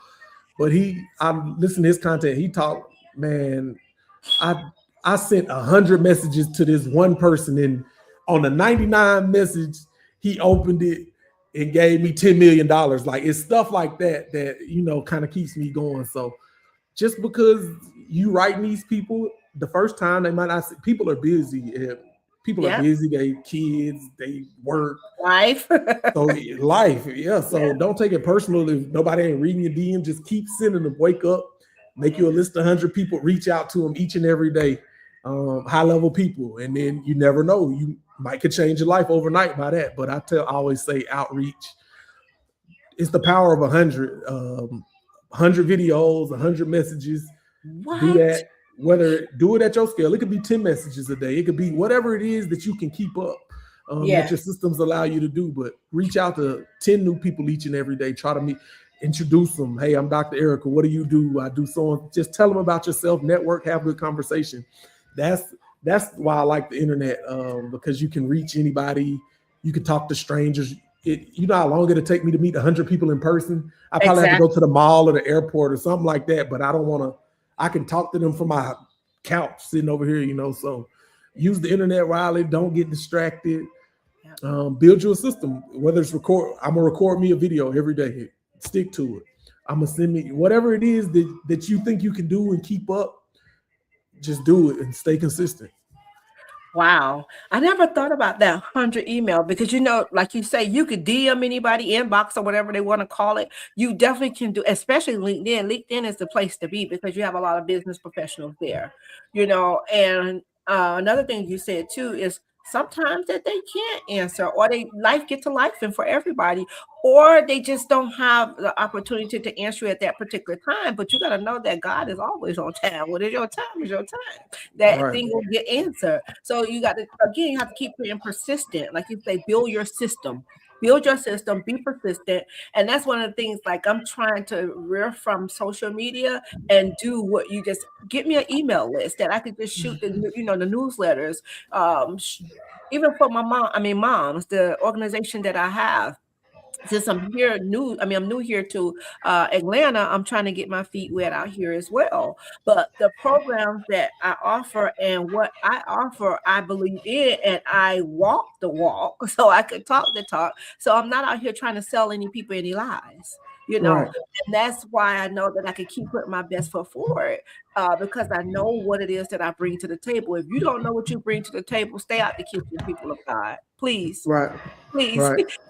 But I listened to his content. He talked, man. I sent 100 messages to this one person, and on the 99 message, he opened it and gave me $10 million. Like it's stuff like that kind of keeps me going. So just because you writing these people the first time, they might not. People are busy. People are busy. They kids, they work, life. So don't take it personal if nobody ain't reading your DM. Just keep sending them. Wake up, make you a list of 100 people, reach out to them each and every day. High level people, and then you never know. You could change your life overnight by that. But I always say outreach. It's the power of 100. 100 videos, 100 messages. What? Do that. Do it at your scale. It could be 10 messages a day. It could be whatever it is that you can keep up. That your systems allow you to do. But reach out to 10 new people each and every day. Try to introduce them. Hey, I'm Dr. Erica. What do you do? I do so on. Just tell them about yourself. Network. Have a good conversation. That's why I like the internet, because you can reach anybody. You can talk to strangers. You know how long it'll take me to meet 100 people in person? I probably have to go to the mall or the airport or something like that, but I don't want to. I can talk to them from my couch sitting over here, So use the internet wisely. Don't get distracted. Build you a system, whether it's record. I'm going to record me a video every day. Stick to it. I'm going to send me whatever it is that you think you can do and keep up. Just do it and stay consistent. Wow. I never thought about that 100 email because, like you say, you could DM anybody, inbox or whatever they want to call it. You definitely can do, especially LinkedIn. LinkedIn is the place to be because you have a lot of business professionals there, and another thing you said too is sometimes that they can't answer or life get to life and for everybody, or they just don't have the opportunity to answer at that particular time. But you got to know that God is always on time. What is your time is your time. That thing will get answered. So you got to, again, you have to keep being persistent. Like you say, build your system. Build your system, be persistent. And that's one of the things, like I'm trying to rear from social media and do what you just get me an email list that I could just shoot the newsletters. Even for my moms, the organization that I have. Since I'm new here to Atlanta, I'm trying to get my feet wet out here as well. But the programs that I offer and what I offer, I believe in, and I walk the walk so I can talk the talk. So I'm not out here trying to sell any people any lies. And that's why I know that I can keep putting my best foot forward because I know what it is that I bring to the table. If you don't know what you bring to the table, stay out the kitchen, people of God, please. Please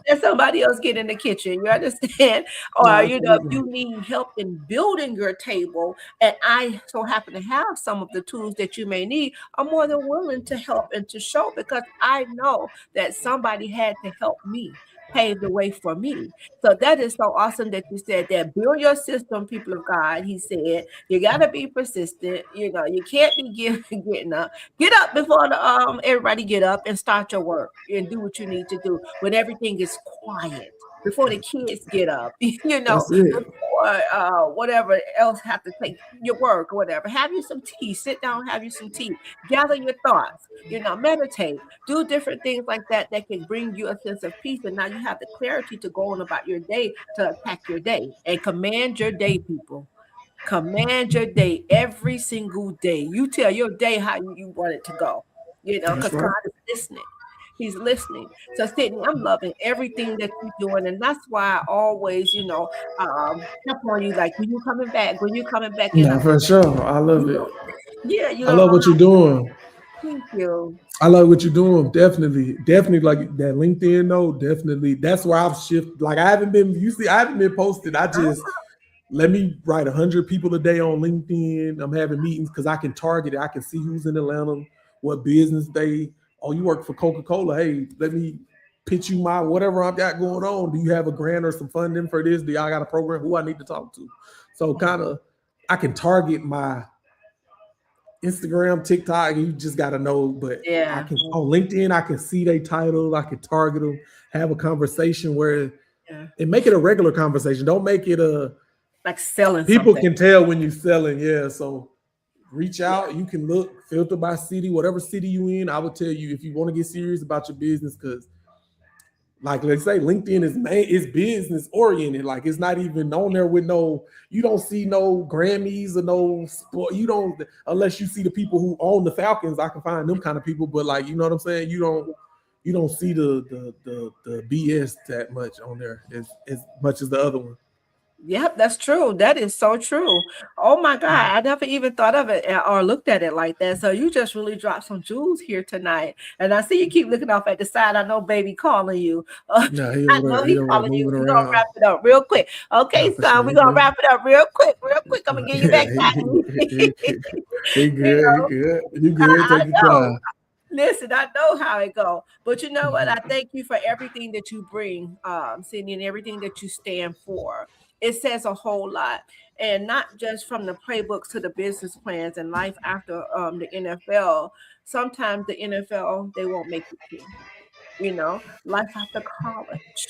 let somebody else get in the kitchen. You understand? Or, if you need help in building your table, and I so happen to have some of the tools that you may need, I'm more than willing to help and to show because I know that somebody had to help me. paved the way for me. So that is so awesome that you said that. Build your system, people of God. He said you got to be persistent. You know, you can't be getting up. Get up before the everybody get up and start your work and do what you need to do when everything is quiet. Before the kids get up, you know, That's it. before whatever else have to take your work or whatever. Have you some tea. Sit down, have you some tea. Gather your thoughts. You know, meditate. Do different things like that that can bring you a sense of peace. And now you have the clarity to go on about your day, to attack your day and command your day, people. Command your day every single day. You tell your day how you want it to go, you know, That's because right. God is listening. He's listening. So, Sydney, I'm loving everything that you're doing. And that's why I always, you know, tap on you like, when you coming back, when you coming back, and No, for sure. I love you it. know, yeah, you I don't love know what you're how. doing. Thank you. I love what you're doing. Definitely, definitely like that LinkedIn though. Definitely. That's where I've shifted. Like I haven't been, you see, I haven't been posted. I just let me write 100 people a day on LinkedIn. I'm having meetings because I can target it. I can see who's in Atlanta, what business they. Oh, you work for Coca-Cola. Hey, let me pitch you my whatever I've got going on. Do you have a grant or some funding for this? Do y'all got a program? Who I need to talk to? So kind of, I can target my Instagram, TikTok. You just got to know. But I Yeah. can on LinkedIn, I can see their title. I can target them, have a conversation where Yeah. and make it a regular conversation. Don't make it a Like selling people something. can tell when you're selling, yeah. So reach Yeah. out. You can look, filter by city, whatever city you in. I would tell you if you want to get serious about your business, because like let's say LinkedIn is business oriented. Like it's not even on there with no, you don't see no Grammys or no sport. You don't unless you see the people who own the Falcons. I can find them kind of people, but like you know what I'm saying. You don't see the BS that much on there as much as the other one. Yep, that's true. That is so true. Oh my God, I never even thought of it or looked at it like that. So you just really dropped some jewels here tonight. And I see you keep looking off at the side. I know baby calling you. Yeah, I know he he over there calling you. moving We're gonna around. wrap it up real quick. Nah, Okay, for son, sure. we're He gonna good. wrap it up real quick, real quick. I'm gonna give you back Yeah, time. he You good. He know, good. You good. I Take your know. time. Listen, I know how it go, but you know what? I thank you for everything that you bring, Sydney, and everything that you stand for. It says a whole lot, and not just from the playbooks to the business plans and life after the NFL. Sometimes the NFL they won't make it to, you know, life after college.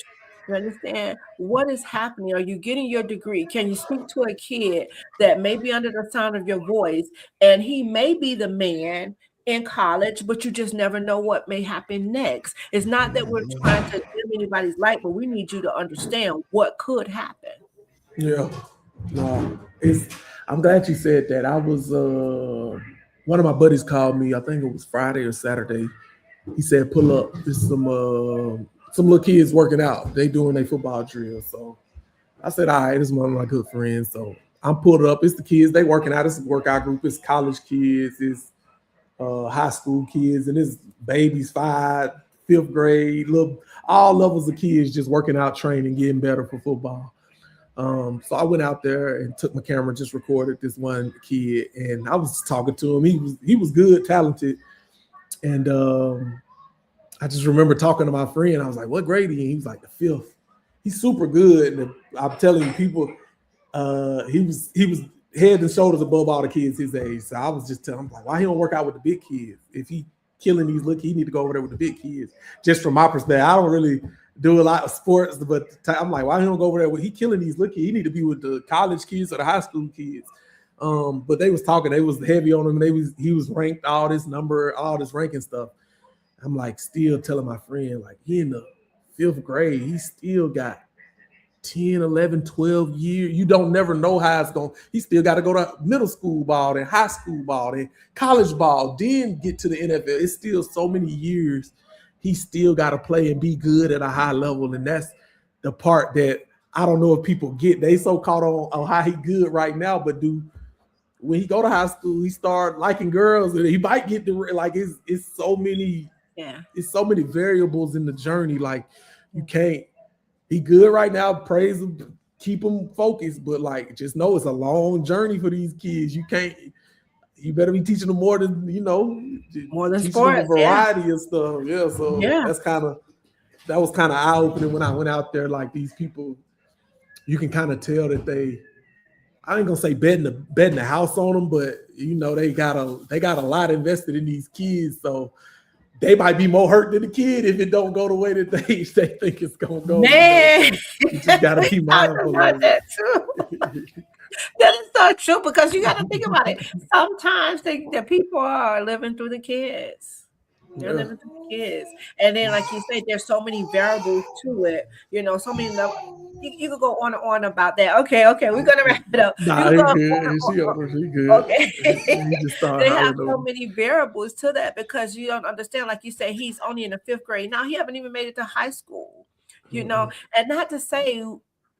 You understand what is happening? Are you getting your degree? Can you speak to a kid that may be under the sound of your voice and he may be the man in college, but you just never know what may happen next? It's not that we're trying to dim anybody's light, but we need you to understand what could happen. Yeah. No, it's. I'm glad you said that. I was. One of my buddies called me. I think it was Friday or Saturday. He said, "Pull up. There's some little kids working out. They doing their football drill." So I said, "All right." This is one of my good friends. So I'm pulled up. It's the kids. They working out. It's a workout group. It's college kids. It's high school kids, and it's babies, 5th grade, little all levels of kids just working out, training, getting better for football. So I went out there and took my camera, just recorded this one kid, and I was talking to him. He was good, talented, and I just remember talking to my friend. I was like, "What grade are you?" He was like, "The 5th." He's super good, and I'm telling you, people, he was head and shoulders above all the kids his age. So I was just telling him like, why he don't work out with the big kids? If he killing these look, he need to go over there with the big kids. Just from my perspective, I don't really do a lot of sports, but I'm like, why he don't go over there with he killing these look? He need to be with the college kids or the high school kids. But they was talking, they was heavy on him. He was ranked all this number, all this ranking stuff. I'm like still telling my friend like he in the 5th grade, he still got 10, 11, 12 years. You don't never know how it's going. He still got to go to middle school ball, then high school ball, then college ball, then get to the NFL. It's still so many years. He still got to play and be good at a high level. And that's the part that I don't know if people get. They so caught on how he good right now, but when he go to high school, he start liking girls and he might get the like it's so many variables in the journey. Like you can't. He good right now. Praise him, keep him focused. But like, just know it's a long journey for these kids. You can't. You better be teaching them more than More than teaching them a sports. Yeah. variety of stuff. Yeah. So Yeah. that's kind of that was kind of eye opening when I went out there. Like these people, you can kind of tell that I ain't gonna say betting the house on them, but you know they got a lot invested in these kids, so they might be more hurt than the kid if it don't go the way that they think it's gonna go. Man, you just gotta be mindful of that too. That is so true, because you got to think about it. Sometimes the people are living through the kids. They're living through the kids, and then, like you said, there's so many variables to it. You know, so many. You could go on and on about that. Okay, we're gonna wrap it up. Nah, she good. Okay, they have so many variables to that, because you don't understand. Like you say, he's only in the 5th grade now. He haven't even made it to high school. You know, and not to say.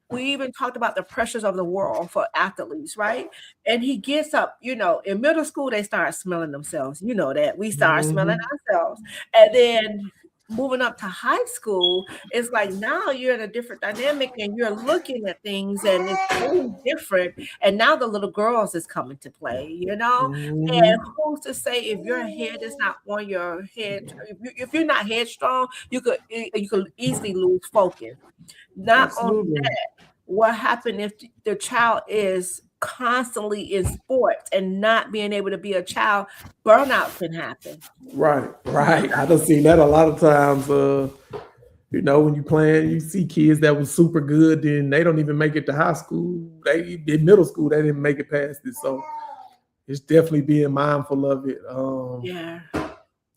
We even talked about the pressures of the world for athletes, right? And he gets up, you know, in middle school, they start smelling themselves. You know that. We start smelling ourselves. And then moving up to high school, it's like now you're in a different dynamic and you're looking at things and it's totally different. And now the little girls is coming to play, you know? And who's to say if your head is not on your head, if you're not headstrong, you could easily lose focus. Not only that, what happened if the child is constantly in sports and not being able to be a child? Burnout can happen. Right. I done seen that a lot of times. You know, when you playing, you see kids that was super good, then they don't even make it to high school. They in middle school, they didn't make it past it. So it's definitely being mindful of it.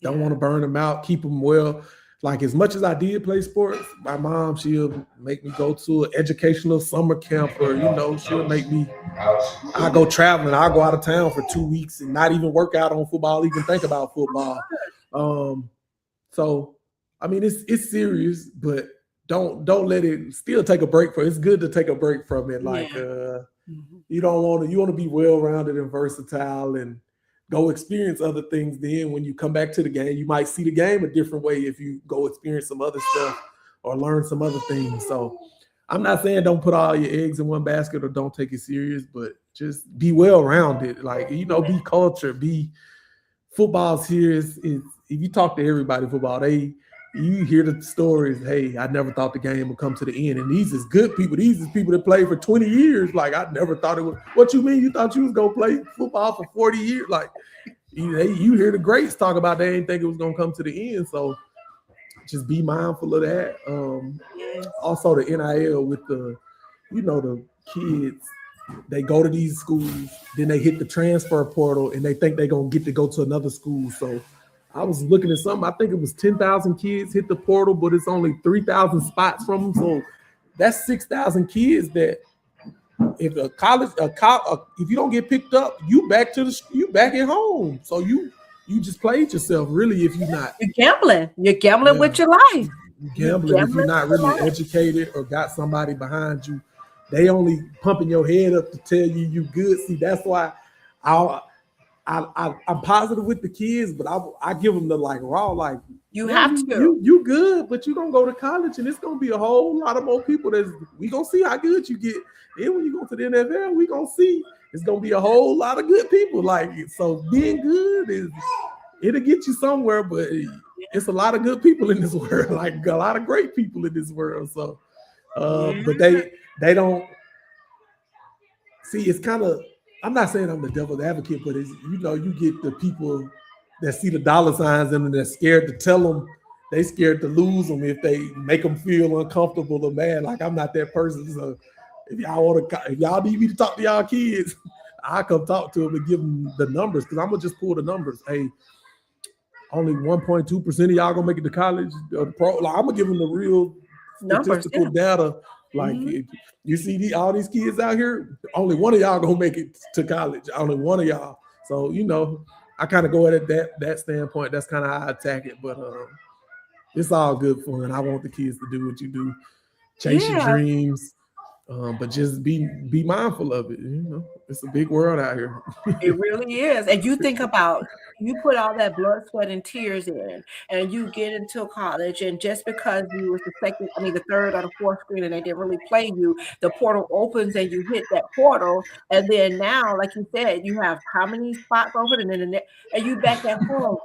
Don't want to burn them out. Keep them well. Like as much as I did play sports, my mom, she'll make me go to an educational summer camp, or, you know, she'll make me, I go traveling. I'll go out of town for 2 weeks and not even work out on football, even think about football. So, I mean, it's serious, but don't let it still take a break from it. It's good to take a break from it. Like, you want to be well-rounded and versatile and go experience other things. Then when you come back to the game, you might see the game a different way if you go experience some other stuff or learn some other things. So I'm not saying don't put all your eggs in one basket or don't take it serious, but just be well-rounded. Like, you know, be culture, football's here. If you talk to everybody football, you hear the stories. Hey, I never thought the game would come to the end. And these is good people. These is people that played for 20 years. Like, I never thought it would. What you mean? You thought you was going to play football for 40 years? Like, you hear the greats talk about they didn't think it was going to come to the end. So just be mindful of that. Also, the NIL with the kids, they go to these schools, then they hit the transfer portal, and they think they're going to get to go to another school. So I was looking at something. I think it was 10,000 kids hit the portal, but it's only 3,000 spots from them. So that's 6,000 kids that if if you don't get picked up, you back at home. So you just played yourself, really. If you're not, you're gambling with your life. You're gambling if you're not really educated or got somebody behind you. They only pumping your head up to tell you good. See, that's why I'm positive with the kids, but I give them the raw, you have to. You good, but you gonna go to college, and it's gonna be a whole lot of more people we gonna see how good you get. Then when you go to the NFL, we gonna see it's gonna be a whole lot of good people. So being good it'll get you somewhere, but it's a lot of good people in this world, a lot of great people in this world. So, but they don't see. It's kind of. I'm not saying I'm the devil's advocate, but it's, you get the people that see the dollar signs in them, and they're scared to tell them. They scared to lose them if they make them feel uncomfortable or mad. Like, I'm not that person. So if y'all need me to talk to y'all kids, I'll come talk to them and give them the numbers, because I'm gonna just pull the numbers. Hey, only 1.2% of y'all gonna make it to college or the pro. I'm gonna give them the real statistical data. You see all these kids out here, only one of y'all gonna make it to college. Only one of y'all. So, I kind of go at it that standpoint. That's kind of how I attack it. But it's all good fun. I want the kids to do what you do. Chase your dreams. But just be mindful of it. It's a big world out here. It really is. And you think about, you put all that blood, sweat, and tears in, and you get into college, and just because you was the third or the fourth screen, and they didn't really play you, the portal opens and you hit that portal, and then now, like you said, you have how many spots open, and you back at home.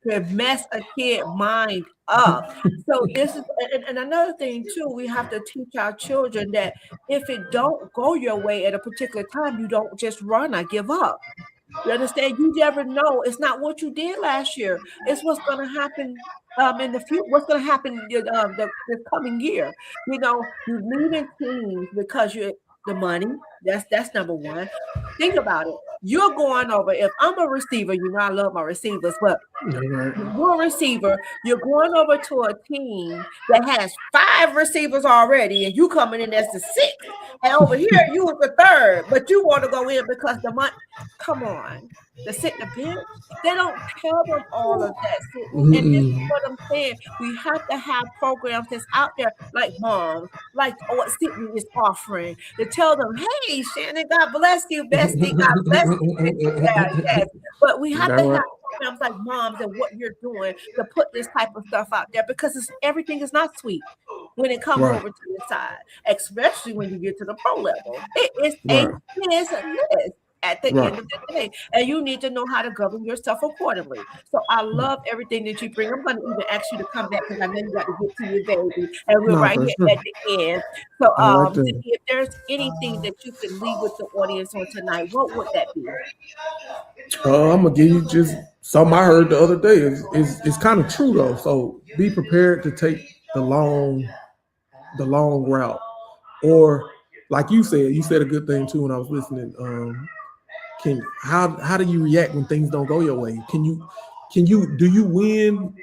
can mess a kid mind up. So this is and another thing too, we have to teach our children that if it don't go your way at a particular time, you don't just run or give up. You understand? You never know. It's not what you did last year. It's what's going to happen in the future. What's going to happen the coming year? You know, you leaving teams because you the money. That's number one. Think about it. You're going over. If I'm a receiver, you know I love my receivers, but you're a receiver, you're going over to a team that has 5 receivers already, and you coming in as the 6th. And over here, you was the 3rd, but you want to go in because the money. Come on, the sit the bench. They don't tell them all of that. And this is what I'm saying. We have to have programs that's out there, like moms, like what Sidney is offering, to tell them, "Hey, Shannon, God bless you, bestie, God bless you." Yes. But we have to have programs like moms and what you're doing to put this type of stuff out there, because everything is not sweet when it comes over to the side, especially when you get to the pro level. It is a business at the end of the day, and you need to know how to govern yourself accordingly. So I love everything that you bring. I'm going to even ask you to come back because I know you got to get to your baby, and we're right here at the end. So if there's anything that you can leave with the audience on tonight, what would that be? I'm gonna give you just something I heard the other day. It's kind of true though. So be prepared to take the long route, or like you said a good thing too when I was listening. How do you react when things don't go your way? Do you win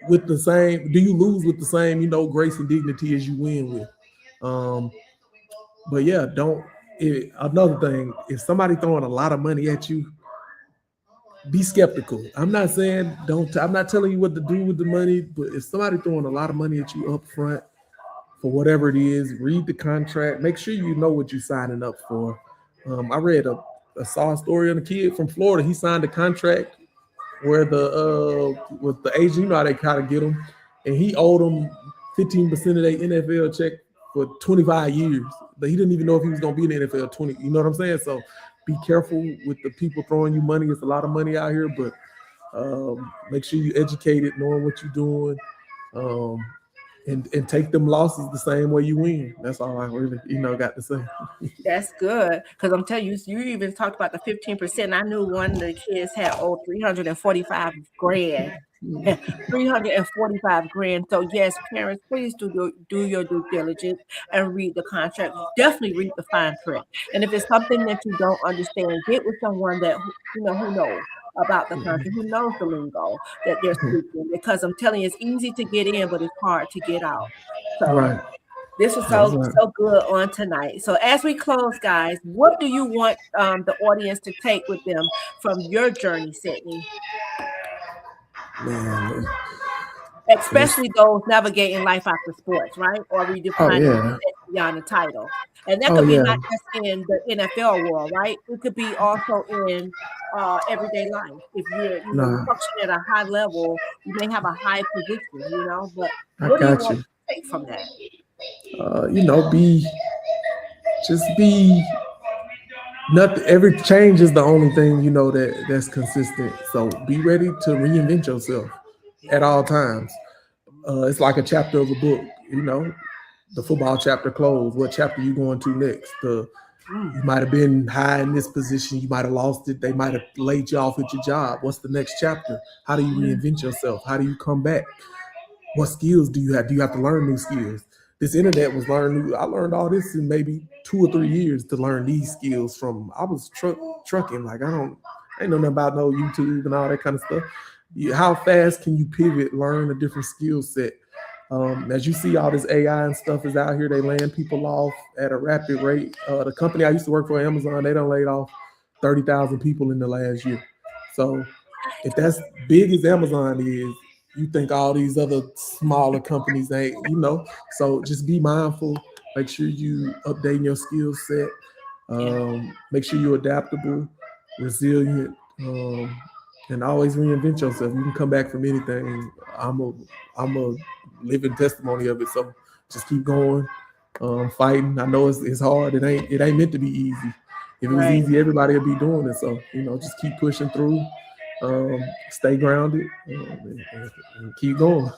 with the same? Do you lose with the same, grace and dignity as you win with? But yeah, another thing, if somebody throwing a lot of money at you, be skeptical. I'm not saying I'm not telling you what to do with the money, but if somebody throwing a lot of money at you up front for whatever it is, read the contract, make sure you know what you're signing up for. I saw a story on a kid from Florida. He signed a contract where with the agent, how they kind of get them, and he owed them 15% of their NFL check for 25 years. But he didn't even know if he was going to be in the NFL 20. You know what I'm saying? So be careful with the people throwing you money. It's a lot of money out here, but make sure you're educated, knowing what you're doing. And take them losses the same way you win. That's all I really, got to say. That's good, because I'm telling you, you even talked about the 15%. I knew one of the kids had owed $345,000. $345,000. So yes, parents, please do your due diligence and read the contract. Definitely read the fine print. And if it's something that you don't understand, get with someone that who knows about the country, who knows the lingo that they're speaking, because I'm telling you, it's easy to get in, but it's hard to get out. So this was so good on tonight. So as we close, guys, what do you want the audience to take with them from your journey, Sidney? Man, especially those navigating life after sports, right? Or redefining beyond the title. And that could be not just in the NFL world, right? It could be also in everyday life. If you're functioning at a high level, you may have a high position, but what do you want to take from that? Nothing. Every change is the only thing, that's consistent. So be ready to reinvent yourself at all times. It's like a chapter of a book, the football chapter closed. What chapter you going to next? You might have been high in this position. You might have lost it. They might have laid you off at your job. What's the next chapter? How do you reinvent yourself? How do you come back? What skills do you have? Do you have to learn new skills? This internet was I learned all this in maybe 2 or 3 years to learn these skills from. I was trucking. Like I ain't know nothing about no YouTube and all that kind of stuff. How fast can you pivot, learn a different skill set? As you see, all this AI and stuff is out here. They land people off at a rapid rate. The company I used to work for, Amazon, they done laid off 30,000 people in the last year. So if that's big as Amazon is, you think all these other smaller companies ain't, So just be mindful. Make sure you updating your skill set. Make sure you're adaptable, resilient, and always reinvent yourself. You can come back from anything. I'm a living testimony of it. So just keep going, fighting. I know it's hard. It ain't meant to be easy. If it was easy, everybody would be doing it. So just keep pushing through. stay grounded, and keep going.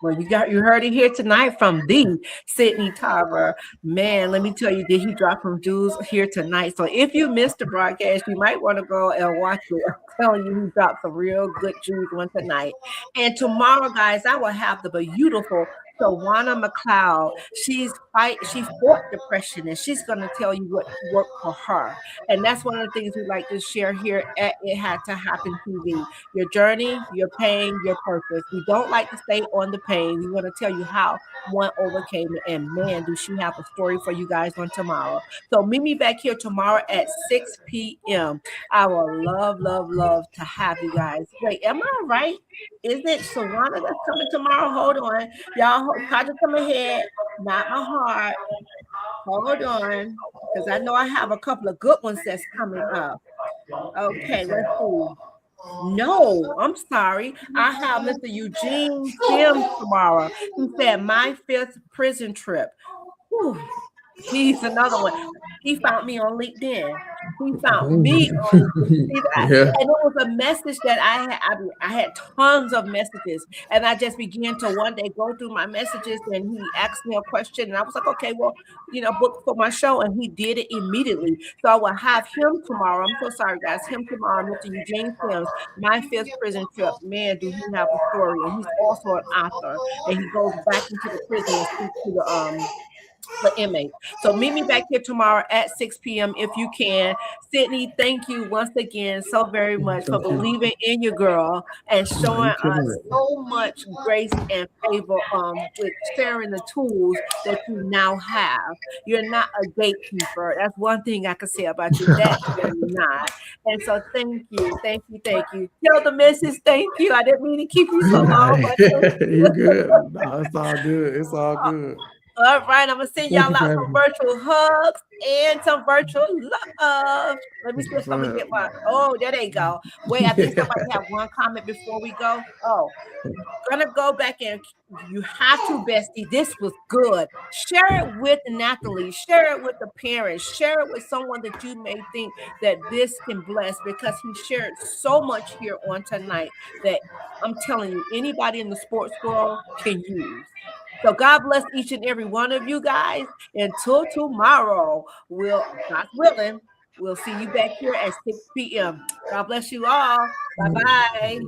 Well, you heard it here tonight from the Sidney Tarver. Man, let me tell you, did he drop some jewels here tonight? So if you missed the broadcast, you might want to go and watch it. I'm telling you, he dropped some real good jewels one tonight. And tomorrow, guys, I will have the beautiful Tawana McLeod. She fought depression, and she's going to tell you what worked for her. And that's one of the things we like to share here at It Had to Happen TV. Your journey, your pain, your purpose. We don't like to stay on the pain. We want to tell you how one overcame it. And man, do she have a story for you guys on tomorrow. So meet me back here tomorrow at 6 p.m. I will love to have you guys. Wait, am I right? Is it Shawana that's coming tomorrow? Hold on. Y'all try to come ahead. Not my heart. Hold on. Because I know I have a couple of good ones that's coming up. Okay, let's see. No, I'm sorry. I have Mr. Eugene Sims tomorrow. He said my 5th prison trip. Whew. He's another one. He found me on LinkedIn. He found me on LinkedIn. See that? Yeah. And it was a message that I had tons of messages. And I just began to one day go through my messages, and he asked me a question. And I was like, okay, well, book for my show. And he did it immediately. So I will have him tomorrow. I'm so sorry, guys. Him tomorrow, Mr. Eugene Sims, my 5th prison trip. Man, do he have a story. And he's also an author. And he goes back into the prison and speaks to the inmate. So meet me back here tomorrow at 6 p.m. if you can. Sidney, thank you once again so very much for believing in your girl and showing us so much grace and favor with sharing the tools that you now have. You're not a gatekeeper. That's one thing I can say about you. That you're not. And so thank you. Tell the missus thank you. I didn't mean to keep you so long. But You're good. No, it's all good. It's all good. All right, I'm gonna send y'all out some virtual hugs and some virtual love. Let me see if somebody get one. Oh, there they go. Wait, I think somebody have one comment before we go. Oh, gonna go back and you have to, bestie. This was good. Share it with Natalie. Share it with the parents. Share it with someone that you may think that this can bless, because he shared so much here on tonight that I'm telling you, anybody in the sports world can use. So God bless each and every one of you guys. Until tomorrow, God willing, we'll see you back here at 6 p.m. God bless you all. Bye-bye.